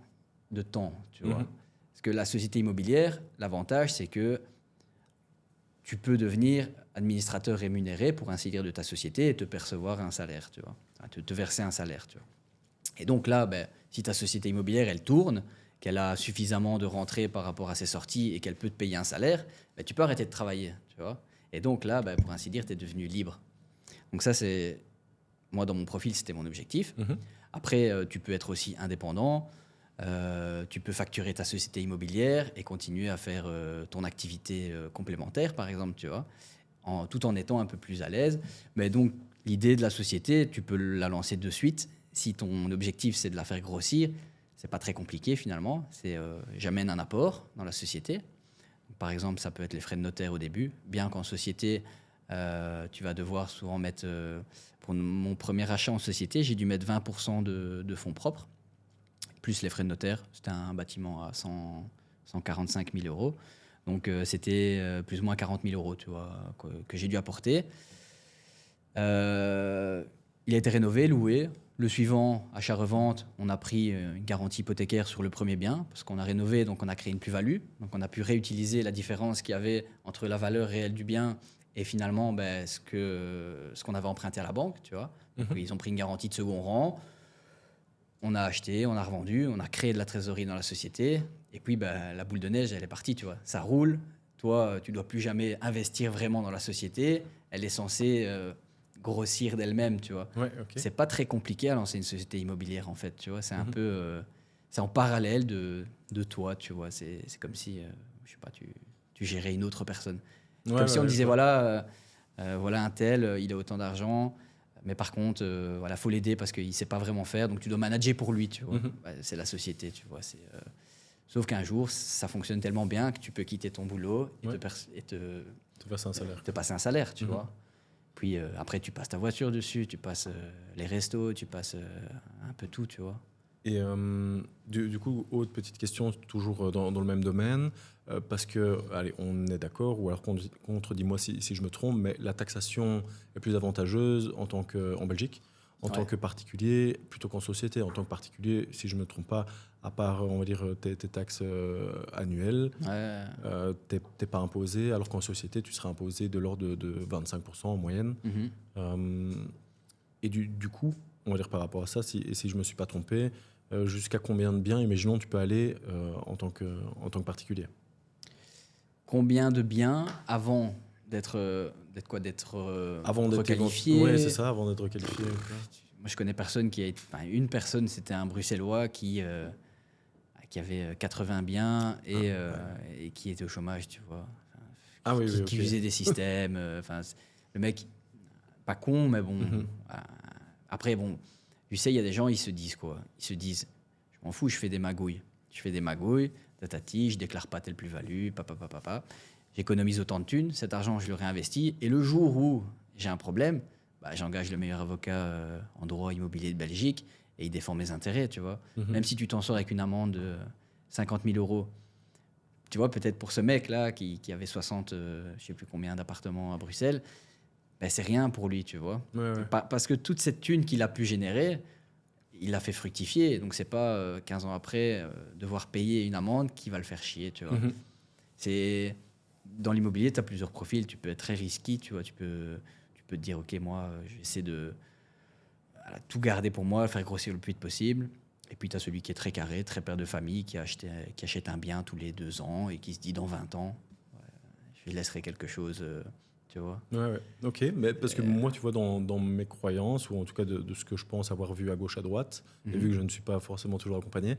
de temps, tu vois? Parce que la société immobilière, l'avantage, c'est que tu peux devenir administrateur rémunéré, pour ainsi dire, de ta société et te percevoir un salaire, tu vois, te verser un salaire, tu vois. Et donc là, si ta société immobilière, elle tourne qu'elle a suffisamment de rentrées par rapport à ses sorties et qu'elle peut te payer un salaire, bah, tu peux arrêter de travailler, tu vois. Et donc là, bah, pour ainsi dire, tu es devenu libre. Donc ça, c'est... Moi, dans mon profil, c'était mon objectif. Après, tu peux être aussi indépendant. Tu peux facturer ta société immobilière et continuer à faire ton activité complémentaire, par exemple, tu vois, tout en étant un peu plus à l'aise. Mais donc, l'idée de la société, tu peux la lancer de suite. Si ton objectif, c'est de la faire grossir, c'est pas très compliqué finalement. C'est j'amène un apport dans la société. Par exemple, ça peut être les frais de notaire au début. Bien qu'en société, tu vas devoir souvent mettre... pour mon premier achat en société, j'ai dû mettre 20% de fonds propres, plus les frais de notaire. C'était un bâtiment à 145 000 euros. Donc, c'était plus ou moins 40 000 euros, tu vois, que j'ai dû apporter. Il a été rénové, loué. Le suivant, achat-revente, on a pris une garantie hypothécaire sur le premier bien, parce qu'on a rénové, donc on a créé une plus-value. Donc, on a pu réutiliser la différence qu'il y avait entre la valeur réelle du bien et finalement ben, ce qu'on avait emprunté à la banque, tu vois. Donc, ils ont pris une garantie de second rang. On a acheté, on a revendu, on a créé de la trésorerie dans la société. Et puis, ben, la boule de neige, elle est partie, tu vois. Ça roule. Toi, tu ne dois plus jamais investir vraiment dans la société. Elle est censée grossir d'elle-même, tu vois. Ouais, okay. C'est pas très compliqué à lancer une société immobilière, en fait, tu vois. C'est un peu... c'est en parallèle de toi, tu vois. C'est comme si, je sais pas, tu gérais une autre personne. Comme si on disait, voilà, un tel, il a autant d'argent... Mais par contre, voilà, faut l'aider parce qu'il ne sait pas vraiment faire. Donc, tu dois manager pour lui, tu vois. C'est la société, tu vois. Sauf qu'un jour, ça fonctionne tellement bien que tu peux quitter ton boulot et te passer un salaire, tu vois. Puis après, tu passes ta voiture dessus, tu passes les restos, tu passes un peu tout, tu vois. Et du coup, autre petite question, toujours dans le même domaine, parce que, allez, on est d'accord, ou alors contredis-moi si je me trompe, mais la taxation est plus avantageuse en Belgique, en tant que particulier, plutôt qu'en société. En tant que particulier, si je ne me trompe pas, à part, on va dire, tes taxes annuelles, t'es pas imposé, alors qu'en société, tu seras imposé de l'ordre de 25% en moyenne. Et du coup, on va dire par rapport à ça, si je ne me suis pas trompé, jusqu'à combien de biens, imaginons, tu peux aller en tant que particulier? Combien de biens avant d'être requalifié? Oui, c'est ça, avant d'être requalifié. Moi, je connais personne une personne, c'était un Bruxellois qui avait 80 biens et qui était au chômage, tu vois. Qui usait des systèmes. Le mec, pas con, mais bon. Après, bon, tu sais, il y a des gens, ils se disent quoi? Ils se disent, je m'en fous, je fais des magouilles. Tatati, je déclare pas telle plus-value, papa. J'économise autant de thunes, cet argent, je le réinvestis. Et le jour où j'ai un problème, bah, j'engage le meilleur avocat en droit immobilier de Belgique et il défend mes intérêts, tu vois. Même si tu t'en sors avec une amende de 50 000 euros, tu vois, peut-être pour ce mec-là qui avait 60, je sais plus combien d'appartements à Bruxelles, ben, c'est rien pour lui, tu vois. Parce que toute cette thune qu'il a pu générer, il l'a fait fructifier. Donc, c'est pas 15 ans après devoir payer une amende qui va le faire chier, tu vois. Dans l'immobilier, tu as plusieurs profils. Tu peux être très risqué, tu vois. Tu peux te dire, OK, moi, je vais essayer de tout garder pour moi, faire grossir le plus vite possible. Et puis, tu as celui qui est très carré, très père de famille, qui achète un bien tous les 2 ans et qui se dit, dans 20 ans, je lui laisserai quelque chose... tu vois. Ok, mais parce que moi, tu vois, dans mes croyances, ou en tout cas de ce que je pense avoir vu à gauche, à droite, et vu que je ne suis pas forcément toujours accompagné,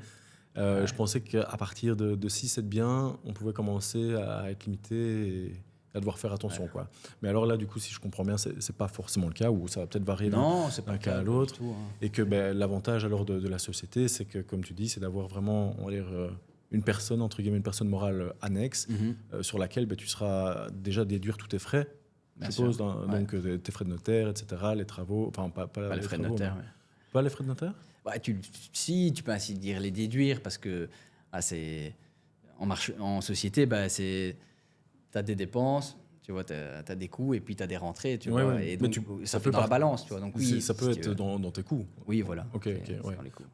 je pensais qu'à partir de 6-7 biens, on pouvait commencer à être limité et à devoir faire attention. Quoi. Mais alors là, du coup, si je comprends bien, c'est pas forcément le cas, ou ça va peut-être varier d'un cas à l'autre. Et que l'avantage alors de la société, c'est que, comme tu dis, c'est d'avoir vraiment, on va dire, une personne, entre guillemets, une personne morale annexe, sur laquelle tu seras déjà déduire tous tes frais. Je suppose, donc tes frais de notaire, etc., les travaux, enfin pas les frais de notaire. Pas les frais de notaire? Si, tu peux ainsi dire les déduire parce que en société, tu as des dépenses, tu vois, tu as des coûts et puis tu as des rentrées, tu vois, et donc ça fait dans la balance, tu vois. Donc, ça peut être dans tes coûts. Oui, voilà. Ok,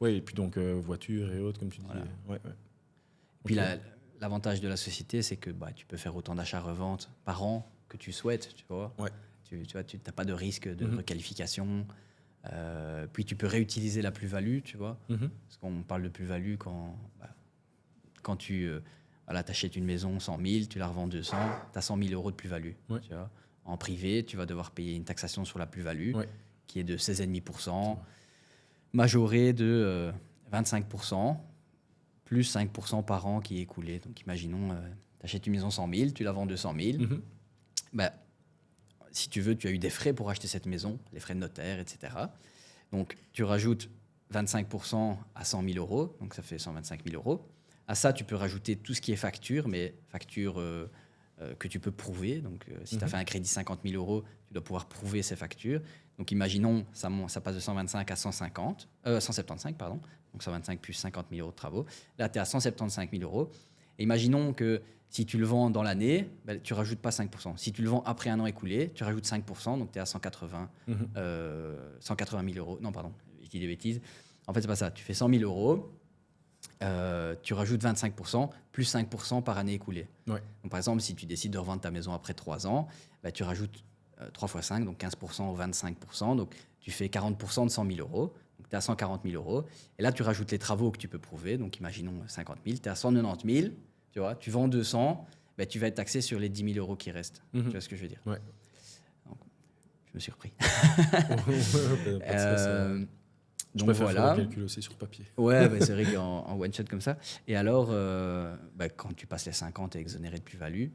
ouais, et puis donc voiture et autres, comme tu dis. Voilà. Puis l'avantage de la société, c'est que tu peux faire autant d'achats-reventes par an que tu souhaites, tu vois. Tu n'as pas de risque de requalification. Puis tu peux réutiliser la plus-value, tu vois. Parce qu'on parle de plus-value quand quand tu achètes une maison 100 000, tu la revends 200, tu as 100 000 euros de plus-value. Ouais. Tu vois. En privé, tu vas devoir payer une taxation sur la plus-value Ouais. qui est de 16,5%, majorée de 25%, plus 5% par an qui est écoulé. Donc imaginons, tu achètes une maison 100 000, tu la vends 200 000. Ben, si tu veux, tu as eu des frais pour acheter cette maison, les frais de notaire, etc. Donc tu rajoutes 25% à 100 000 euros, donc ça fait 125 000 euros. À ça, tu peux rajouter tout ce qui est facture, mais facture que tu peux prouver. Donc, si tu as fait un crédit 50 000 euros, tu dois pouvoir prouver ces factures. Donc, imaginons, ça passe de 125 à 175, pardon. Donc, 125 plus 50 000 euros de travaux. Là, tu es à 175 000 euros. Et imaginons que si tu le vends dans l'année, ben, tu ne rajoutes pas 5%. Si tu le vends après un an écoulé, tu rajoutes 5%, donc tu es à 180 000 euros. Non, pardon, je dis des bêtises. En fait, c'est pas ça. Tu fais 100 000 euros. Tu rajoutes 25%, plus 5% par année écoulée. Ouais. Donc, par exemple, si tu décides de revendre ta maison après 3 ans, bah, tu rajoutes 3 fois 5, donc 15% ou 25%. Donc, tu fais 40% de 100 000 euros. Donc, tu es à 140 000 euros. Et là, tu rajoutes les travaux que tu peux prouver. Donc, imaginons 50 000. Tu es à 190 000. Tu vois, tu vends 200. Bah, tu vas être taxé sur les 10 000 euros qui restent. Tu vois ce que je veux dire? Ouais. Donc, je me suis repris. Je Donc préfère voilà. faire le calcul aussi sur papier. Ouais, bah, c'est vrai qu'en one shot comme ça. Et alors, bah, quand tu passes les 5 ans, tu es exonéré de plus-value.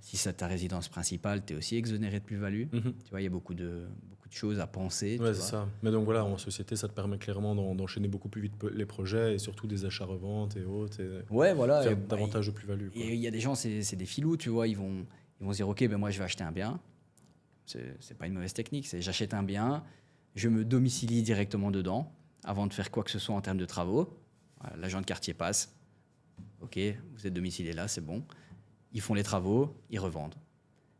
Si c'est ta résidence principale, tu es aussi exonéré de plus-value. Tu vois, il y a beaucoup de choses à penser. Ouais, c'est ça. Mais donc voilà, en société, ça te permet clairement d'enchaîner beaucoup plus vite les projets et surtout des achats-reventes et autres. Et ouais, voilà. faire davantage de plus-value. Il y a des gens, c'est des filous, tu vois. Ils vont se dire, OK, ben moi, je vais acheter un bien. C'est pas une mauvaise technique. C'est j'achète un bien. Je me domicilie directement dedans avant de faire quoi que ce soit en termes de travaux. Voilà, l'agent de quartier passe. OK, vous êtes domicilié là, c'est bon. Ils font les travaux, ils revendent.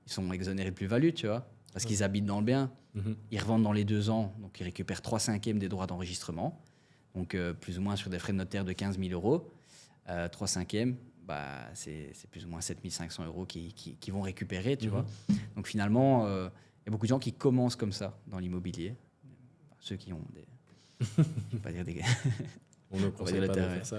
Ils sont exonérés de plus-value, tu vois, parce qu'ils habitent dans le bien. Ils revendent dans les 2 ans, donc ils récupèrent 3/5 des droits d'enregistrement. Donc plus ou moins sur des frais de notaire de 15 000 euros. 3/5, bah, c'est plus ou moins 7 500 euros qui vont récupérer, tu vois. Donc finalement, il y a beaucoup de gens qui commencent comme ça dans l'immobilier. Ceux qui ont des... je vais pas dire des... On ne conseille pas de faire ça.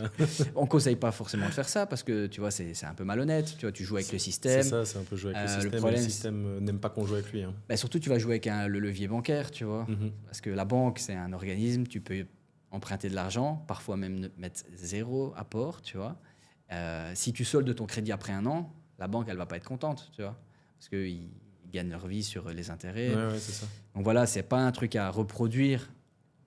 On ne conseille pas forcément de faire ça parce que tu vois, c'est un peu malhonnête. Tu vois, tu joues avec le système. C'est ça, c'est un peu jouer avec le système. Problème, le système n'aime pas qu'on joue avec lui. Hein. Bah, surtout, tu vas jouer avec le levier bancaire, tu vois. Parce que la banque, c'est un organisme, tu peux emprunter de l'argent, parfois même mettre 0 apport, tu vois. Si tu soldes ton crédit après 1 an, la banque, elle ne va pas être contente, tu vois. Parce qu'ils gagnent leur vie sur les intérêts. Ouais, c'est ça. Donc voilà, ce n'est pas un truc à reproduire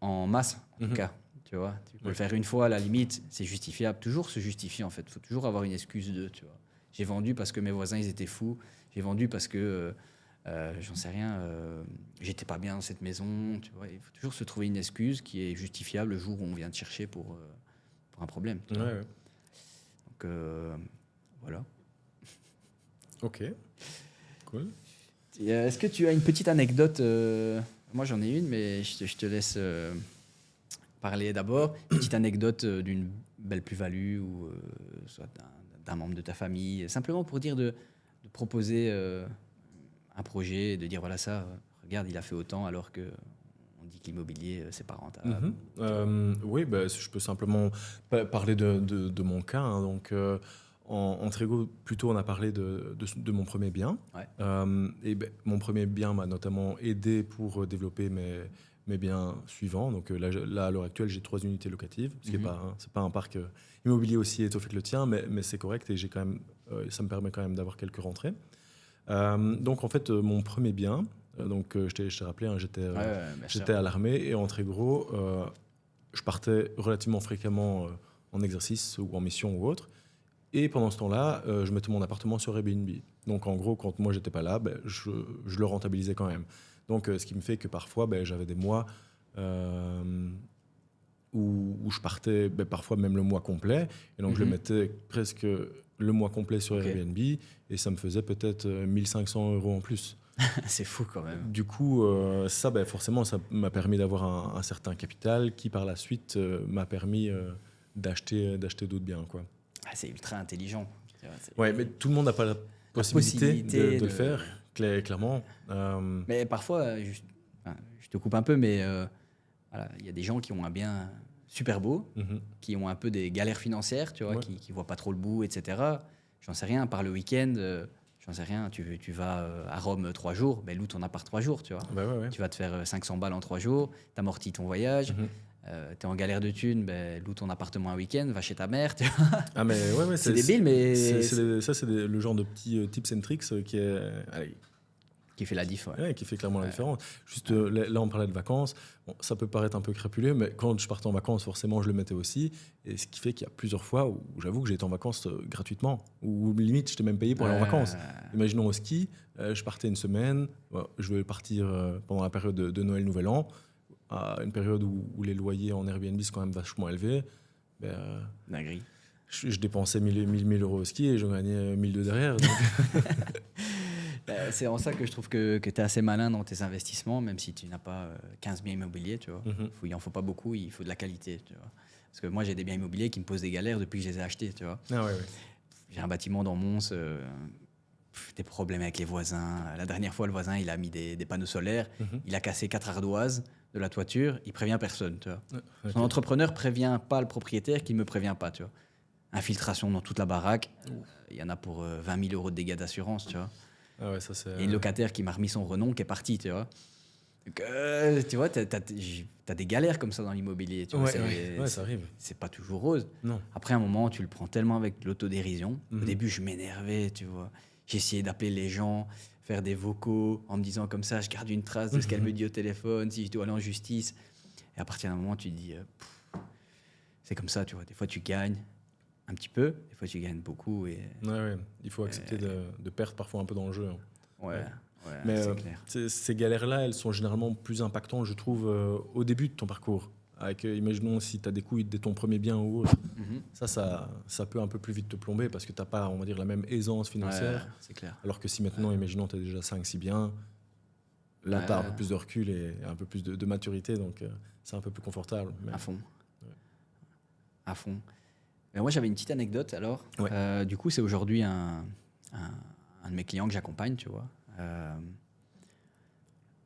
en masse, en tout cas. Tu vois, tu peux le faire une fois, à la limite, c'est justifiable. Toujours se justifier, en fait. Il faut toujours avoir une excuse de, tu vois. J'ai vendu parce que mes voisins, ils étaient fous. J'ai vendu parce que, j'en sais rien, j'étais pas bien dans cette maison. Tu vois. Il faut toujours se trouver une excuse qui est justifiable le jour où on vient te chercher pour un problème. Tu vois. Ouais. Donc, voilà. Ok, cool. Est-ce que tu as une petite anecdote Moi, j'en ai une, mais je te laisse... parler d'abord, une petite anecdote d'une belle plus-value ou soit d'un membre de ta famille, simplement pour dire de proposer un projet, de dire voilà ça, regarde, il a fait autant alors que on dit que l'immobilier c'est pas rentable. Oui, bah, je peux simplement parler de mon cas. Hein, donc en Trégo, plutôt on a parlé de mon premier bien. Ouais. Et ben, mon premier bien m'a notamment aidé pour développer mes biens suivants. Donc là, à l'heure actuelle, j'ai 3 unités locatives, ce qui n'est c'est pas un parc immobilier aussi étoffé que le tien, mais c'est correct et j'ai quand même, ça me permet quand même d'avoir quelques rentrées. Donc en fait, mon premier bien, donc je t'ai rappelé, hein, j'étais à l'armée et en très gros, je partais relativement fréquemment en exercice ou en mission ou autre. Et pendant ce temps-là, je mettais mon appartement sur Airbnb. Donc en gros, quand moi j'étais pas là, je le rentabilisais quand même. Donc, ce qui me fait que parfois, j'avais des mois où je partais, parfois même le mois complet. Et donc, je le mettais presque le mois complet sur Airbnb. Et ça me faisait peut-être 1 500 euros en plus. C'est fou quand même. Du coup, ça, forcément, ça m'a permis d'avoir un certain capital qui, par la suite, m'a permis d'acheter d'autres biens, quoi. Ah, c'est ultra intelligent. Ouais, mais tout le monde n'a pas la possibilité de le faire. Clairement. Mais parfois, je te coupe un peu, mais voilà, il y a des gens qui ont un bien super beaux, Mhm. qui ont un peu des galères financières, tu vois, Ouais. qui voient pas trop le bout, etc. J'en sais rien, par le week-end, j'en sais rien, tu vas à Rome 3 jours, ben loue ton appart 3 jours, tu vois. Bah ouais, ouais. Tu vas te faire 500 balles en 3 jours, t'amortis ton voyage, Mhm. t'es en galère de thunes, ben loue ton appartement un week-end, va chez ta mère, tu vois. Ah mais ouais, ouais, C'est débile, mais ça c'est le genre de petits tips and tricks qui est, allez, qui fait la diff, ouais. ouais, qui fait clairement la Ouais. différence. Juste là, on parlait de vacances. Bon, ça peut paraître un peu crapuleux, mais quand je partais en vacances, forcément, je le mettais aussi. Et ce qui fait qu'il y a plusieurs fois où j'avoue que j'ai été en vacances gratuitement, ou limite, je t'ai même payé pour aller en vacances. Imaginons au ski, je partais une semaine, je voulais partir pendant la période de Noël, Nouvel An, à une période où les loyers en Airbnb sont quand même vachement élevés. Ben, Dinguerie. je dépensais 1000 euros au ski et je gagnais 1002 derrière. Donc... C'est en ça que je trouve que tu es assez malin dans tes investissements, même si tu n'as pas 15 biens immobiliers, tu vois. Mhm. Il en faut pas beaucoup, il faut de la qualité, tu vois. Parce que moi, j'ai des biens immobiliers qui me posent des galères depuis que je les ai achetés, tu vois. Ah ouais, ouais. J'ai un bâtiment dans Mons, des problèmes avec les voisins. La dernière fois, le voisin, il a mis des panneaux solaires, Mhm. il a cassé 4 ardoises de la toiture, il prévient personne, tu vois. Ok. Son entrepreneur prévient pas le propriétaire qui ne me prévient pas, tu vois. Infiltration dans toute la baraque, il y en a pour 20 000 euros de dégâts d'assurance, tu vois. Ah ouais, ça c'est... Et une locataire qui m'a remis son renom qui est partie, tu vois. Donc, tu vois, t'as des galères comme ça dans l'immobilier, tu vois. Ouais, ça arrive. C'est pas toujours rose. Non. Après, un moment, tu le prends tellement avec l'autodérision. Mhm. Au début, je m'énervais, tu vois. J'ai essayé d'appeler les gens, faire des vocaux en me disant comme ça, je garde une trace de ce qu'elle me dit au téléphone, si je dois aller en justice. Et à partir d'un moment, tu te dis, c'est comme ça, tu vois. Des fois, tu gagnes un petit peu, des fois, tu gagnes beaucoup. Et Ouais, ouais. Il faut accepter de perdre parfois un peu dans le jeu. Hein. ouais, Mais c'est clair. ces galères-là, elles sont généralement plus impactantes, je trouve, au début de ton parcours. Avec, imaginons si tu as des couilles dès ton premier bien ou autre, Mhm. ça peut un peu plus vite te plomber parce que tu n'as pas, on va dire, la même aisance financière. Ouais, c'est clair. Alors que si maintenant, imaginons, tu as déjà 5-6 biens, là, tu as un peu Ouais. plus de recul et un peu plus de maturité, donc c'est un peu plus confortable. Mais... À fond. Ouais. À fond. Mais moi, j'avais une petite anecdote alors. Ouais. Du coup, c'est aujourd'hui un de mes clients que j'accompagne, tu vois.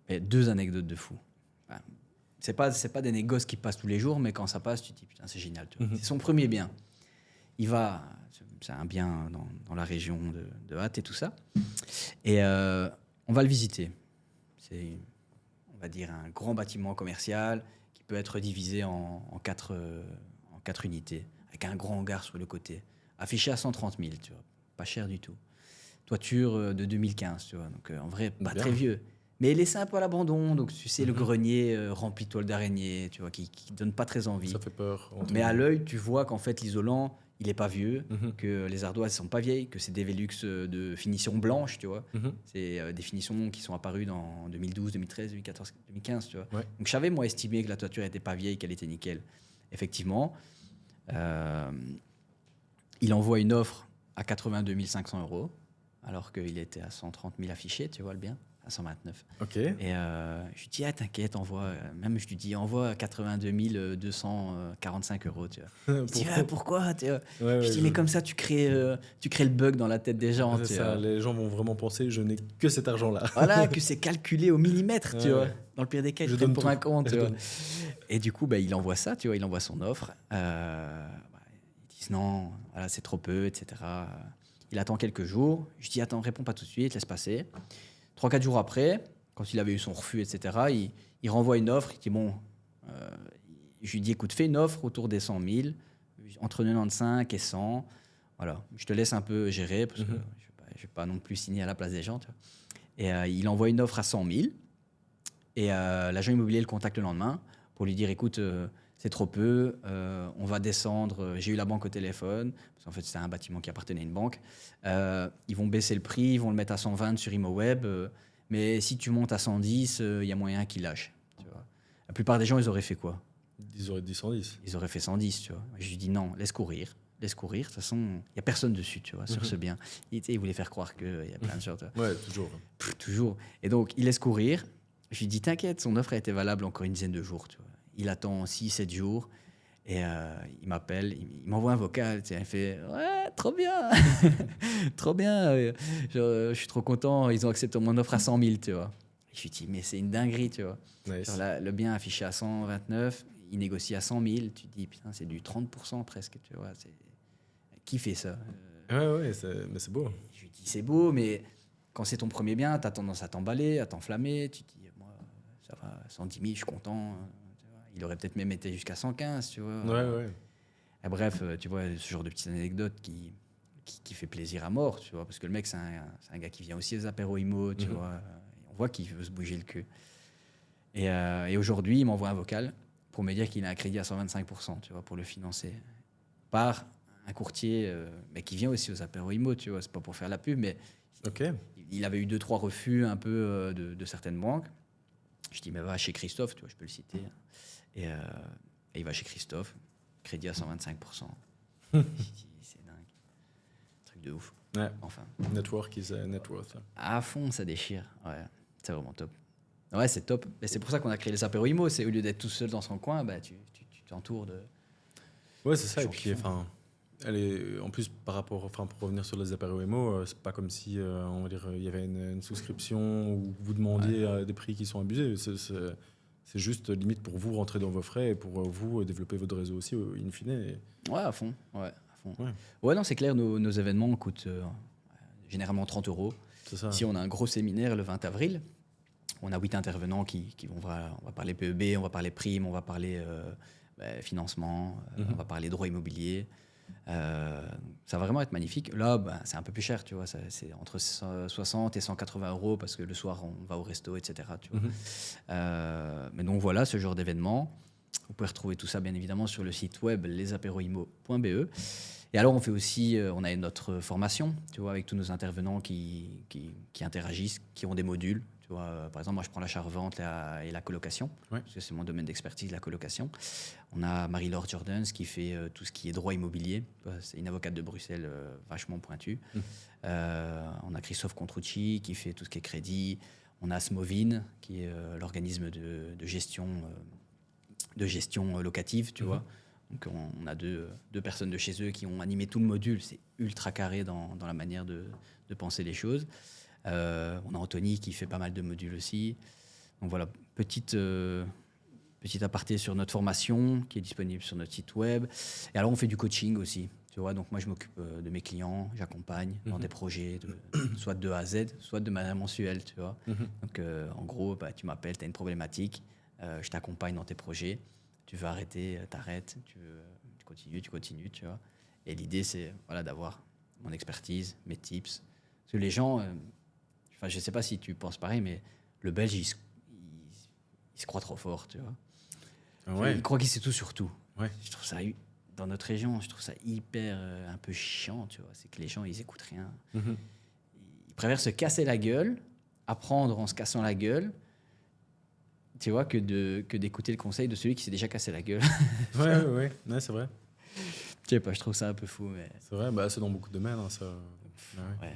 Et 2 anecdotes de fou. Enfin, c'est pas des négoces qui passent tous les jours, mais quand ça passe, tu te dis putain, c'est génial. Tu vois. Mhm. C'est son premier bien. Il va, c'est un bien dans la région de Hatt et tout ça. Et on va le visiter. C'est, on va dire, un grand bâtiment commercial qui peut être divisé en 4 unités, avec un grand hangar sur le côté, affiché à 130 000, tu vois, pas cher du tout. Toiture de 2015, tu vois, donc en vrai, pas Bien. très vieux. Mais laissé un peu à l'abandon, donc tu sais, le Mhm. grenier rempli de toiles d'araignée, tu vois, qui donne pas très envie. Ça fait peur. entre Mais à guillemets. l'œil, tu vois qu'en fait, l'isolant, il est pas vieux, Mhm. que les ardoises sont pas vieilles, que c'est des Velux de finition blanche, tu vois. Mhm. C'est des finitions qui sont apparues dans 2012, 2013, 2014, 2015, tu vois. Ouais. Donc je savais, moi, estimer que la toiture était pas vieille, qu'elle était nickel. Effectivement, il envoie une offre à 82 500 euros, alors qu'il était à 130 000 affichés, tu vois le bien, à 129. Ok. Et je lui dis, ah, t'inquiète, envoie. Même je lui dis, envoie 82 245 euros, tu vois. Il dit, ah, pourquoi tu vois. Ouais, Je ouais, dis, mais comme ça, tu crées le bug dans la tête des gens. c'est tu ça, vois. les gens vont vraiment penser je n'ai que cet argent-là. Voilà, que c'est calculé au millimètre, tu Ouais, vois. ouais. Dans le pire des cas, ils Je te prennent donne pour tout. un con, tu Je vois. donne. Et du coup, bah, il envoie ça, tu vois, il envoie son offre. Ils disent non, voilà, c'est trop peu, etc. Il attend quelques jours. Je dis, attends, réponds pas tout de suite, laisse passer. 3-4 jours après, quand il avait eu son refus, etc., il renvoie une offre. Il dit, bon, je lui dis, écoute, fais une offre autour des 100 000, entre 95 et 100. Voilà, je te laisse un peu gérer, parce que Mhm. je vais pas non plus signer à la place des gens, tu vois. Et il envoie une offre à 100 000. Et l'agent immobilier le contacte le lendemain pour lui dire, écoute, c'est trop peu, on va descendre. J'ai eu la banque au téléphone, parce qu'en fait, c'était un bâtiment qui appartenait à une banque. Ils vont baisser le prix, ils vont le mettre à 120 sur ImoWeb. Mais si tu montes à 110, il y a moyen qu'ils lâchent. Tu vois. La plupart des gens, ils auraient fait quoi? Ils auraient dit 110. Ils auraient fait 110, tu vois. Je lui dis non, laisse courir. Laisse courir. De toute façon, il n'y a personne dessus, tu vois, sur Mhm. ce bien. Il voulait faire croire qu'il y a plein de choses. Tu vois. Ouais, toujours. Toujours. Et donc, il laisse courir. Je lui dis, t'inquiète, son offre a été valable encore une dizaine de jours. Tu vois. Il attend 6-7 jours. Et il m'appelle, il m'envoie un vocal. Tu sais, il fait, ouais, trop bien. Trop bien. Je suis trop content. Ils ont accepté mon offre à 100 000, tu vois. Et je lui dis, mais c'est une dinguerie, tu vois. Nice. Genre le bien affiché à 129, il négocie à 100 000, tu te dis, putain, c'est du 30% presque, tu vois. Qui fait ça? Ouais, mais c'est beau. Je lui dis, c'est beau, mais quand c'est ton premier bien, tu as tendance à t'emballer, à t'enflammer. Tu te dis, moi, ça va, 110 000, je suis content. Tu vois. Il aurait peut-être même été jusqu'à 115, tu vois. Ouais. Et bref, tu vois, ce genre de petites anecdotes qui fait plaisir à mort, tu vois. Parce que le mec, c'est un gars qui vient aussi aux apéros IMO, tu vois. On voit qu'il veut se bouger le cul. Et aujourd'hui, il m'envoie un vocal pour me dire qu'il a un crédit à 125%, tu vois, pour le financer. Par un courtier, mais qui vient aussi aux apéros IMO, tu vois. C'est pas pour faire la pub, mais il avait eu 2-3 refus un peu de certaines banques. Je dis, mais va chez Christophe, tu vois, je peux le citer. Et il va chez Christophe, crédit à 125%. Je dis, c'est dingue. Truc de ouf. Ouais. Enfin. Network is a net worth. À fond, ça déchire. Ouais, c'est vraiment top. Ouais, c'est top. Et c'est pour ça qu'on a créé les apéros IMO. C'est au lieu d'être tout seul dans son coin, bah, tu t'entoures de. Ouais, c'est ça. Et puis, enfin, en plus, par rapport, enfin, pour revenir sur les apéros IMO, c'est pas comme si, on va dire, il y avait une souscription ou vous demandiez des prix qui sont abusés. C'est juste limite pour vous rentrer dans vos frais et pour vous développer votre réseau aussi, in fine. Ouais, à fond. Ouais, non, c'est clair. Nos événements coûtent généralement 30 €. C'est ça. Ici, on a un gros séminaire le 20 avril. On a 8 intervenants qui vont voir. On va parler PEB, on va parler primes, on va parler financement, on va parler droit immobilier. Ça va vraiment être magnifique. Là, c'est un peu plus cher, tu vois. C'est entre 60 et 180 € parce que le soir, on va au resto, etc. Tu vois. Mais donc voilà, ce genre d'événement. Vous pouvez retrouver tout ça, bien évidemment, sur le site web lesapéroimo.be. Et alors, on fait aussi, on a notre formation, tu vois, avec tous nos intervenants qui interagissent, qui ont des modules. Tu vois, par exemple, moi, je prends l'achat-revente et la colocation, parce que c'est mon domaine d'expertise, la colocation. On a Marie-Laure Jordans qui fait tout ce qui est droit immobilier. C'est une avocate de Bruxelles vachement pointue. On a Christophe Contrucci qui fait tout ce qui est crédit. On a Smovin, qui est l'organisme de gestion locative, tu vois. Donc, on a deux personnes de chez eux qui ont animé tout le module. C'est ultra carré dans la manière de penser les choses. On a Anthony qui fait pas mal de modules aussi. Donc voilà, petit aparté sur notre formation qui est disponible sur notre site web. Et alors, on fait du coaching aussi. Tu vois, donc moi, je m'occupe de mes clients, j'accompagne dans des projets, soit de A à Z, soit de manière mensuelle, tu vois. Donc, en gros, tu m'appelles, tu as une problématique, je t'accompagne dans tes projets. Tu veux arrêter, t'arrêtes. Tu continues, tu vois. Et l'idée, c'est d'avoir mon expertise, mes tips. Parce que les gens, je ne sais pas si tu penses pareil, mais le Belge, il se croit trop fort, tu vois. Ouais. Il croit qu'il sait tout sur tout. Ouais. Je trouve ça, dans notre région, je trouve ça hyper un peu chiant, tu vois. C'est que les gens, ils écoutent rien. Ils préfèrent se casser la gueule, apprendre en se cassant la gueule, tu vois, que d'écouter le conseil de celui qui s'est déjà cassé la gueule. Ouais, c'est vrai. Je sais pas, je trouve ça un peu fou. Mais... C'est vrai, c'est dans beaucoup de domaines. Hein, ça. Ouais.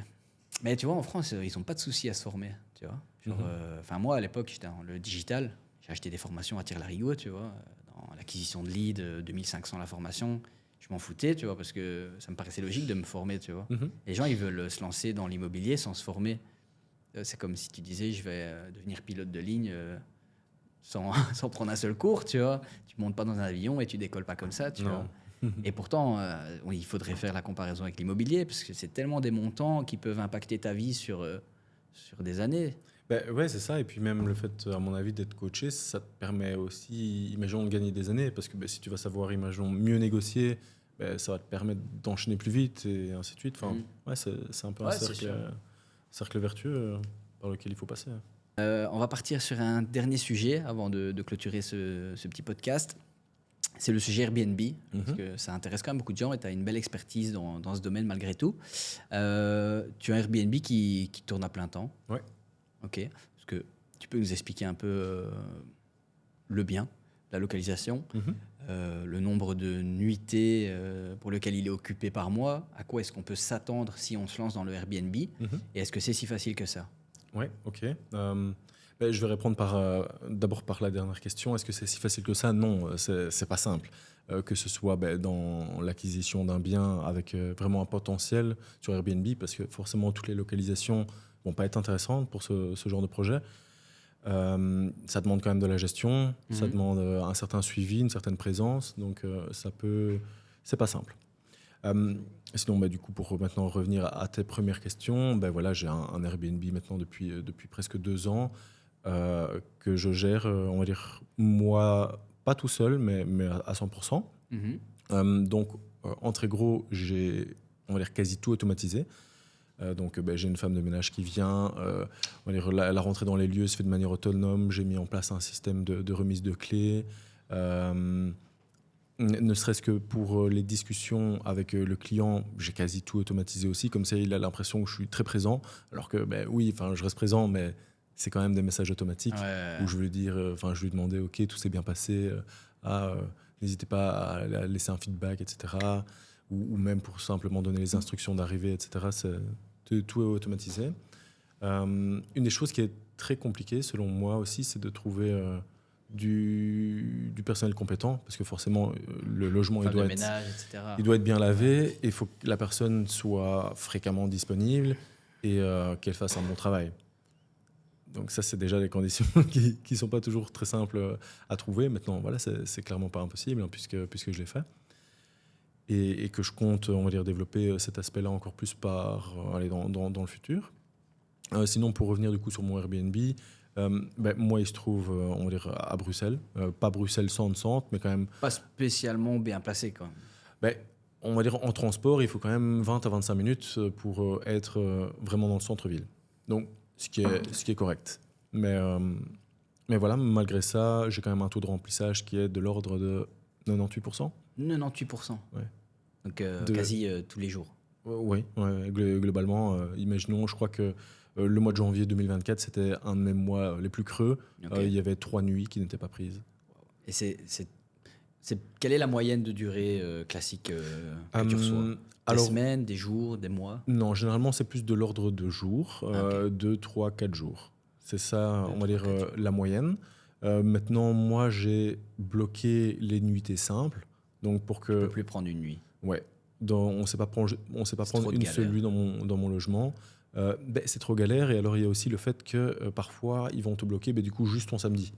Mais tu vois, en France, ils n'ont pas de souci à se former, tu vois. Genre, moi, à l'époque, j'étais dans le digital. J'ai acheté des formations à tire-larigot, tu vois, dans l'acquisition de leads, 2500 la formation. Je m'en foutais, tu vois, parce que ça me paraissait logique de me former, tu vois. Les gens, ils veulent se lancer dans l'immobilier sans se former. C'est comme si tu disais, je vais devenir pilote de ligne sans prendre un seul cours, tu vois. Tu montes pas dans un avion et tu décolles pas comme ça, tu vois. Et pourtant, il faudrait faire la comparaison avec l'immobilier, parce que c'est tellement des montants qui peuvent impacter ta vie sur des années. Ouais, c'est ça. Et puis même le fait, à mon avis, d'être coaché, ça te permet aussi, imaginons, de gagner des années. Parce que si tu vas savoir, imaginons, mieux négocier, ça va te permettre d'enchaîner plus vite et ainsi de suite. Enfin, c'est un peu un cercle vertueux par lequel il faut passer. On va partir sur un dernier sujet avant de clôturer ce petit podcast. C'est le sujet Airbnb, parce que ça intéresse quand même beaucoup de gens et tu as une belle expertise dans ce domaine malgré tout. Tu as un Airbnb qui tourne à plein temps. Ouais. Ok. Est-ce que tu peux nous expliquer un peu le bien, la localisation, le nombre de nuitées pour lequel il est occupé par mois, à quoi est-ce qu'on peut s'attendre si on se lance dans le Airbnb, et est-ce que c'est si facile que ça? Ouais, ok. Je vais répondre d'abord par la dernière question. Est-ce que c'est si facile que ça? Non, c'est pas simple. Que ce soit dans l'acquisition d'un bien avec vraiment un potentiel sur Airbnb, parce que forcément toutes les localisations vont pas être intéressantes pour ce genre de projet. Ça demande quand même de la gestion, ça Mhm. demande un certain suivi, une certaine présence, donc c'est pas simple. Euh, Sinon, du coup, pour maintenant revenir à tes premières questions, voilà, j'ai un Airbnb maintenant depuis presque 2 ans que je gère, on va dire, moi, pas tout seul, mais à 100%. Mhm. Donc, en très gros, j'ai, on va dire, quasi tout automatisé. Donc, j'ai une femme de ménage qui vient. On va dire, la rentrée dans les lieux se fait de manière autonome. J'ai mis en place un système de remise de clés. Ne serait-ce que pour les discussions avec le client, j'ai quasi tout automatisé aussi. Comme ça, il a l'impression que je suis très présent. Alors que, oui, je reste présent, mais c'est quand même des messages automatiques où Ouais. je veux dire, je lui demandais, OK, tout s'est bien passé. N'hésitez pas à laisser un feedback, etc. Ou même pour simplement donner les instructions d'arrivée, etc. Tout est automatisé. Une des choses qui est très compliquée, selon moi aussi, c'est de trouver du personnel compétent, parce que forcément, le logement, Femme de ménage, il etc. doit être bien Ouais. lavé, et il faut que la personne soit fréquemment disponible et qu'elle fasse un bon travail. Donc ça, c'est déjà des conditions qui ne sont pas toujours très simples à trouver. Maintenant, voilà, c'est clairement pas impossible, hein, puisque je l'ai fait. Et que je compte, on va dire, développer cet aspect-là encore plus dans le futur. Sinon, pour revenir du coup sur mon Airbnb, moi, il se trouve, on va dire, à Bruxelles. Pas Bruxelles centre, mais quand même, Pas spécialement bien placé, quoi. ben, on va dire, en transport, il faut quand même 20 à 25 minutes pour être vraiment dans le centre-ville. Donc, ce qui est correct. Mais voilà, malgré ça, j'ai quand même un taux de remplissage qui est de l'ordre de 98%. 98%. Ouais. Donc, De, quasi tous les jours. Oui, globalement, imaginons, je crois que le mois de janvier 2024, c'était un de mes mois les plus creux. Ok. Il y avait 3 nuits qui n'étaient pas prises. Et quelle est la moyenne de durée classique que tu reçois? Des Alors, semaines, des jours, des mois? non, généralement, c'est plus de l'ordre de jours, Ah, ok. 2, 3, 4 jours. C'est ça, Deux, on va trois, dire, quatre jours. la moyenne. Maintenant, moi, j'ai bloqué les nuitées simples. Donc, pour Tu peux que. plus prendre une nuit. Ouais. On ne sait pas C'est prendre trop de une seule galère. nuit dans mon logement. C'est trop galère. Et alors, il y a aussi le fait que parfois, ils vont te bloquer du coup juste ton samedi.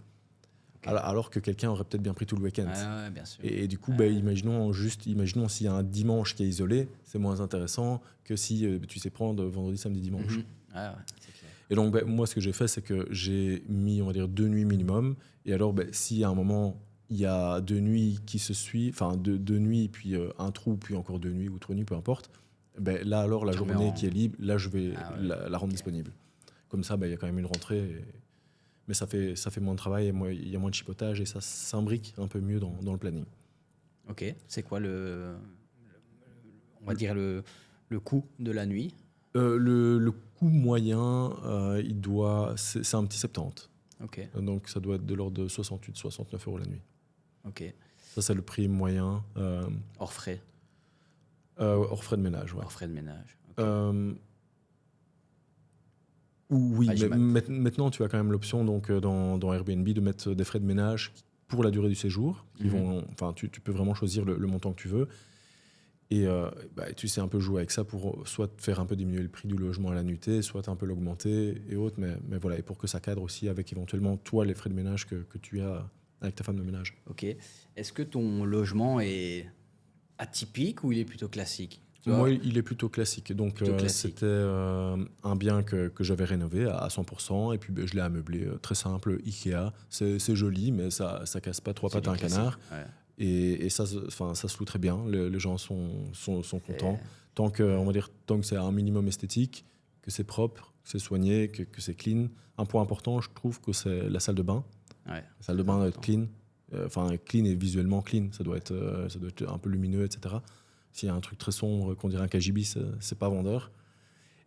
Ok. Alors que quelqu'un aurait peut-être bien pris tout le week-end. Ah, ouais, bien sûr. Et du coup, Ouais. imaginons s'il y a un dimanche qui est isolé, c'est moins intéressant que si tu sais prendre vendredi, samedi, dimanche. Mhm. Ah, ouais, c'est clair. Et donc, moi, ce que j'ai fait, c'est que j'ai mis, on va dire, 2 nuits minimum. Et alors, si à un moment, il y a 2 nuits qui se suivent, enfin, deux nuits, puis un trou, puis encore 2 nuits ou 3 nuits, peu importe, là, alors, la Tu remets journée en- qui est libre, là, je vais Ah, ouais. la rendre Ok. disponible. Comme ça, il y a quand même une rentrée. Mais ça fait moins de travail, et il y a moins de chipotage, et ça s'imbrique un peu mieux dans le planning. Ok. C'est quoi on va dire le coût de la nuit? Le coût moyen, c'est un petit 70. Ok. Donc ça doit être de l'ordre de 68-69 euros la nuit. Ok. Ça, c'est le prix moyen, Hors frais. hors frais de ménage. Ouais. Hors frais de ménage. Ok. Euh, oui, Ah, mais maintenant, tu as quand même l'option donc, dans Airbnb de mettre des frais de ménage pour la durée du séjour. Tu peux vraiment choisir le montant que tu veux. Et tu sais un peu jouer avec ça pour soit faire un peu diminuer le prix du logement à la nuitée, soit un peu l'augmenter et autres. Mais voilà, et pour que ça cadre aussi avec éventuellement toi les frais de ménage que tu as avec ta femme de ménage. Ok. Est-ce que ton logement est atypique ou il est plutôt classique? Tu vois, Moi, il est plutôt classique. Donc, plutôt classique. c'était un bien que j'avais rénové à 100%. Et puis, je l'ai ameublé très simple, Ikea. C'est joli, mais ça casse pas trois C'est pattes à du un canard. classique. Ouais. Et ça se loue très bien. Les gens sont contents. Et- Tant que c'est un minimum esthétique, que c'est propre, que c'est soigné, que c'est clean. Un point important, je trouve que c'est la salle de bain. Ouais. La salle de bain doit être clean. Clean et visuellement clean. Ça doit être un peu lumineux, etc. S'il y a un truc très sombre qu'on dirait un KGB, c'est pas vendeur.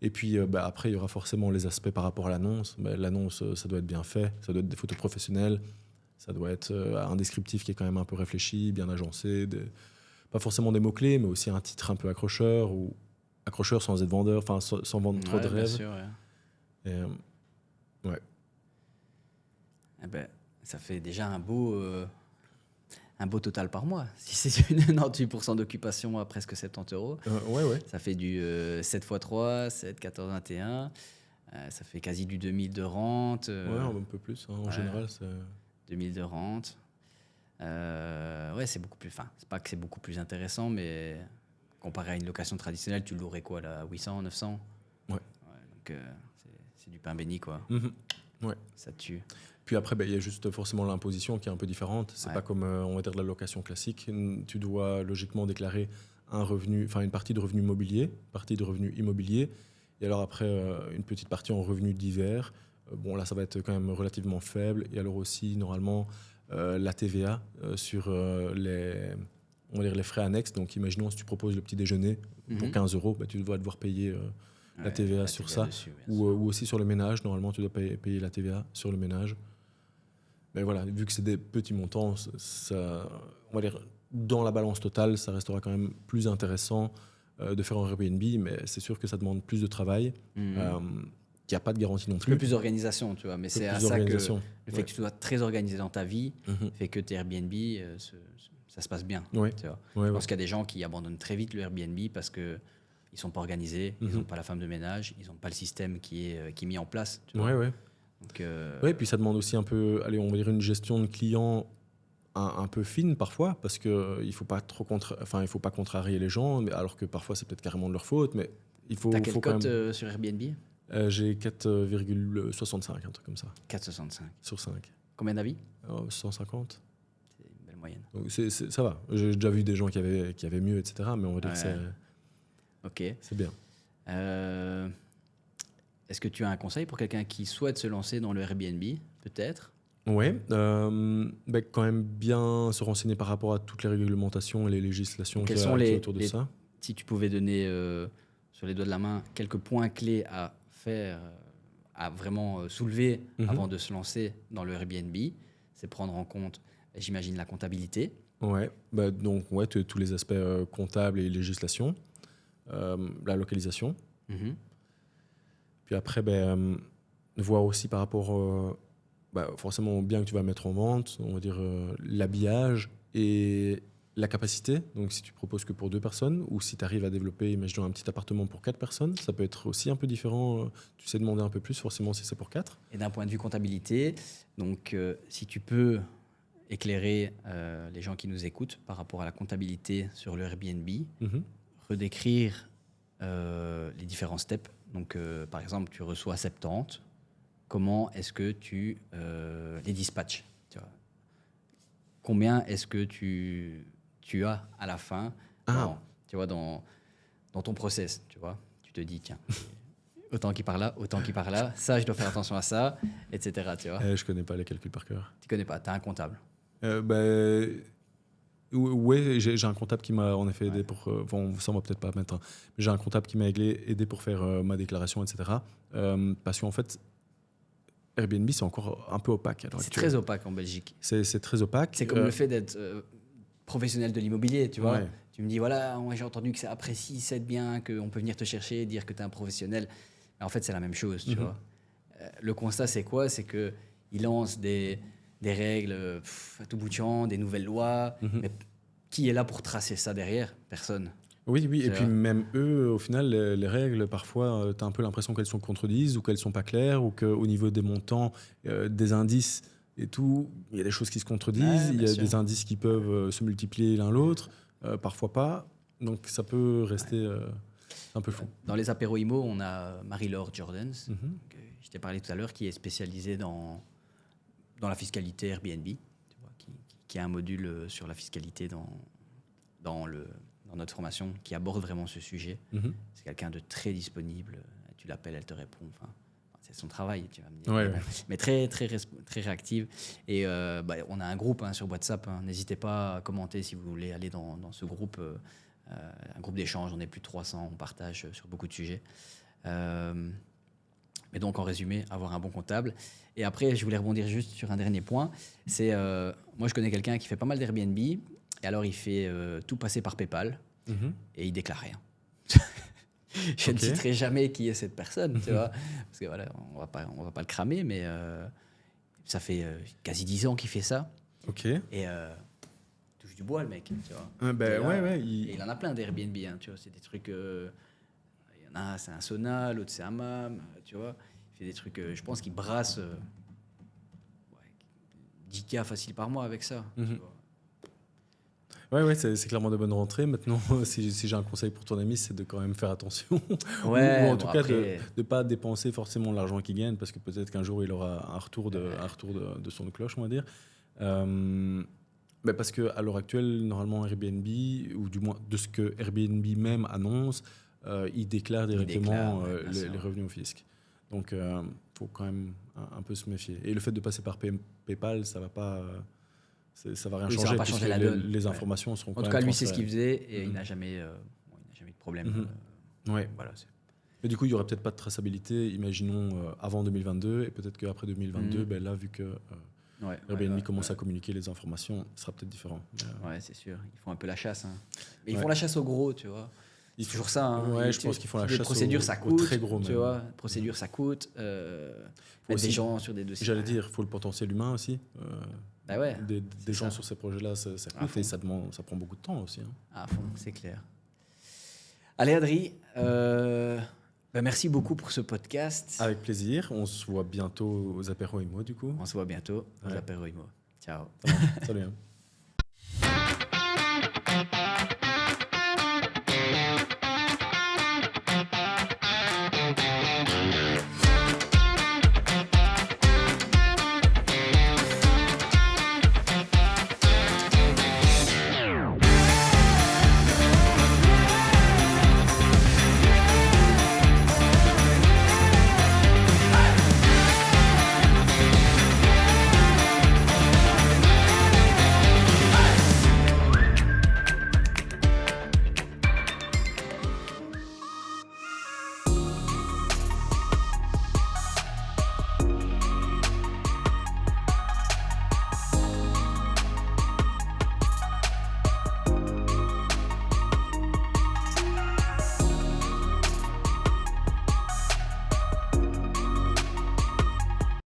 Et puis après, il y aura forcément les aspects par rapport à l'annonce. L'annonce, ça doit être bien fait, ça doit être des photos professionnelles, ça doit être un descriptif qui est quand même un peu réfléchi, bien agencé. Pas forcément des mots-clés, mais aussi un titre un peu accrocheur, ou accrocheur sans être vendeur, enfin sans vendre trop de Ouais, bien rêves. sûr, ouais. Et, ouais. Eh ben, ça fait déjà un beau total par mois. Si c'est une 98% d'occupation à presque 70 euros, Ouais. ça fait du 7 x 3, 7, 14, 21. Ça fait quasi du 2000 de rente. Ouais, un peu plus. Hein. En général, c'est... 2000 de rente. Ouais, c'est beaucoup plus... Enfin, c'est pas que c'est beaucoup plus intéressant, mais comparé à une location traditionnelle, tu louerais quoi, là, 800, 900 ? Ouais. Donc, c'est du pain béni, quoi. Ouais. Ça tue. Puis après, il y a juste forcément l'imposition qui est un peu différente. C'est pas comme, on va dire, de la location classique. Tu dois logiquement déclarer un revenu, enfin une partie de revenu mobilier, partie de revenu immobilier, et alors après une petite partie en revenus divers. Bon, là, ça va être quand même relativement faible. Et alors aussi, normalement, la TVA sur on va dire les frais annexes. Donc, imaginons si tu proposes le petit déjeuner pour 15 €, tu vas devoir payer la TVA sur ça. Dessus, Ou aussi sur le ménage. Normalement, tu dois payer la TVA sur le ménage. Mais voilà, vu que c'est des petits montants, ça, on va dire, dans la balance totale, ça restera quand même plus intéressant de faire un Airbnb, mais c'est sûr que ça demande plus de travail. Il n'y a pas de garantie non Un plus. peu plus d'organisation, tu vois. Mais c'est à ça que le fait que tu sois très organisé dans ta vie fait que tes Airbnb, ça se passe bien. Tu vois. Je pense qu'il y a des gens qui abandonnent très vite le Airbnb parce qu'ils ne sont pas organisés, ils n'ont pas la femme de ménage, ils n'ont pas le système qui est mis en place. Tu vois. Donc, ouais, puis ça demande aussi un peu, allez, on va dire une gestion de clients un peu fine parfois, parce que il faut pas contrarier les gens, alors que parfois c'est peut-être carrément de leur faute, mais il faut. T'as quelle cote même... sur Airbnb ? J'ai 4,65, un truc comme ça. 4,65 sur 5. Combien d'avis ? 150. C'est une belle moyenne. Donc ça va. J'ai déjà vu des gens qui avaient mieux, etc. Mais on va dire que c'est bien. Est-ce que tu as un conseil pour quelqu'un qui souhaite se lancer dans le Airbnb, peut-être ? Oui, quand même bien se renseigner par rapport à toutes les réglementations et les législations qui sont autour de ça. Si tu pouvais donner sur les doigts de la main quelques points clés à faire, à vraiment soulever avant de se lancer dans le Airbnb, c'est prendre en compte, j'imagine, la comptabilité. Ouais, donc tous les aspects comptables et législation, la localisation. Puis après, voir aussi par rapport forcément au bien que tu vas mettre en vente, on va dire l'habillage et la capacité. Donc si tu proposes que pour 2 personnes, ou si tu arrives à développer, imaginons un petit appartement pour 4 personnes, ça peut être aussi un peu différent. Tu sais demander un peu plus forcément si c'est pour 4. Et d'un point de vue comptabilité, donc si tu peux éclairer les gens qui nous écoutent par rapport à la comptabilité sur le Airbnb, redécrire les différents steps. Donc par exemple, tu reçois 70. Comment est-ce que tu les dispatches, tu vois ? Combien est-ce que tu as à la fin dans ton process, tu vois ? Tu te dis, tiens, autant qu'il part là, ça, je dois faire attention à ça, etc. Tu vois ? Je connais pas les calculs par cœur. Tu connais pas, tu as un comptable. Oui, j'ai un comptable qui m'a en effet aidé pour... ça, on va peut-être pas mettre... mais j'ai un comptable qui m'a aidé pour faire ma déclaration, etc. Parce qu'en fait, Airbnb, c'est encore un peu opaque. C'est très opaque en Belgique. C'est très opaque. C'est comme le fait d'être professionnel de l'immobilier, tu vois. Ouais. Tu me dis, voilà, moi, j'ai entendu que c'est après 6-7 biens, qu'on peut venir te chercher, dire que tu es un professionnel. Mais en fait, c'est la même chose, tu vois. Le constat, c'est quoi ? C'est qu'ils lancent des règles à tout bout de champ, des nouvelles lois. Mais qui est là pour tracer ça derrière ? Personne. Oui, et puis même eux, au final, les règles, parfois, tu as un peu l'impression qu'elles sont contredisent ou qu'elles sont pas claires, ou qu'au niveau des montants, des indices et tout, il y a des choses qui se contredisent, il y a des indices qui peuvent se multiplier l'un l'autre, parfois pas. Donc ça peut rester un peu flou. Dans les apéros IMO, on a Marie-Laure Jordans, je t'ai parlé tout à l'heure, qui est spécialisée dans la fiscalité Airbnb, tu vois, qui a un module sur la fiscalité dans notre formation, qui aborde vraiment ce sujet. C'est quelqu'un de très disponible. Tu l'appelles, elle te répond. Enfin, c'est son travail, tu vas me dire. Mais très, très, très réactive. Et on a un groupe sur WhatsApp. N'hésitez pas à commenter si vous voulez aller dans ce groupe. Un groupe d'échange, on est plus de 300, on partage sur beaucoup de sujets. Mais donc, en résumé, avoir un bon comptable. Et après, je voulais rebondir juste sur un dernier point. C'est, moi, je connais quelqu'un qui fait pas mal d'Airbnb. Et alors, il fait tout passer par PayPal et il déclare rien. Je ne citerai jamais qui est cette personne, tu vois, parce que voilà, on va pas le cramer, mais ça fait quasi 10 ans qu'il fait ça. Et touche du bois, le mec, tu vois. Et il en a plein d'Airbnb, tu vois. C'est des trucs. Il y en a, c'est un sauna, l'autre c'est un hammam, tu vois. fait des trucs, je pense qu'il brasse 10K facile par mois avec ça. Mhm. Tu vois. Ouais, c'est clairement de bonnes rentrées. Maintenant, si j'ai un conseil pour ton ami, c'est de quand même faire attention. Ouais, ou en tout bon, cas, après, de ne pas dépenser forcément l'argent qu'il gagne, parce que peut-être qu'un jour, il aura un retour de son cloche, on va dire. Mais parce qu'à l'heure actuelle, normalement, Airbnb, ou du moins de ce que Airbnb même annonce, il déclare directement déclare, ouais, bien sûr. les revenus au fisc. Donc, il faut quand même un peu se méfier. Et le fait de passer par PayPal, ça va pas... ça va rien Oui, ça va changer, pas puisque changer la donne. les Ouais. informations seront En quand tout même cas, lui, c'est ce transférées. qu'il faisait et il Mhm. n'a jamais eu de problème. Mhm. Ouais. Voilà, Mais du coup, il n'y aura peut-être pas de traçabilité, imaginons, avant 2022, et peut-être qu'après 2022, Mhm. ben là, vu que ouais, Airbnb ouais, commence ouais. à communiquer les informations, ce sera peut-être différent. Mais, Ouais, c'est sûr. Ils font un peu la chasse. Hein. Mais ils Ouais. font la chasse au gros, tu vois. il C'est faut- toujours ça. Hein. Ouais, Et je tu pense sais, qu'ils font la des chasse procédures, ça aux coûte. très gros Tu même. vois, procédures, ça coûte. Faut Mettre des aussi- gens sur des dossiers. J'allais dire, il faut le potentiel humain aussi. Bah ouais, Des c'est gens ça. sur ces projets-là, ça À coûte fond. et ça prend beaucoup de temps aussi. Hein. À fond, c'est clair. Allez, Adri, merci beaucoup pour ce podcast. Avec plaisir. On se voit bientôt aux apéros IMO, du coup. On se voit bientôt aux Ouais. apéros IMO. Ciao. Salut. Hein.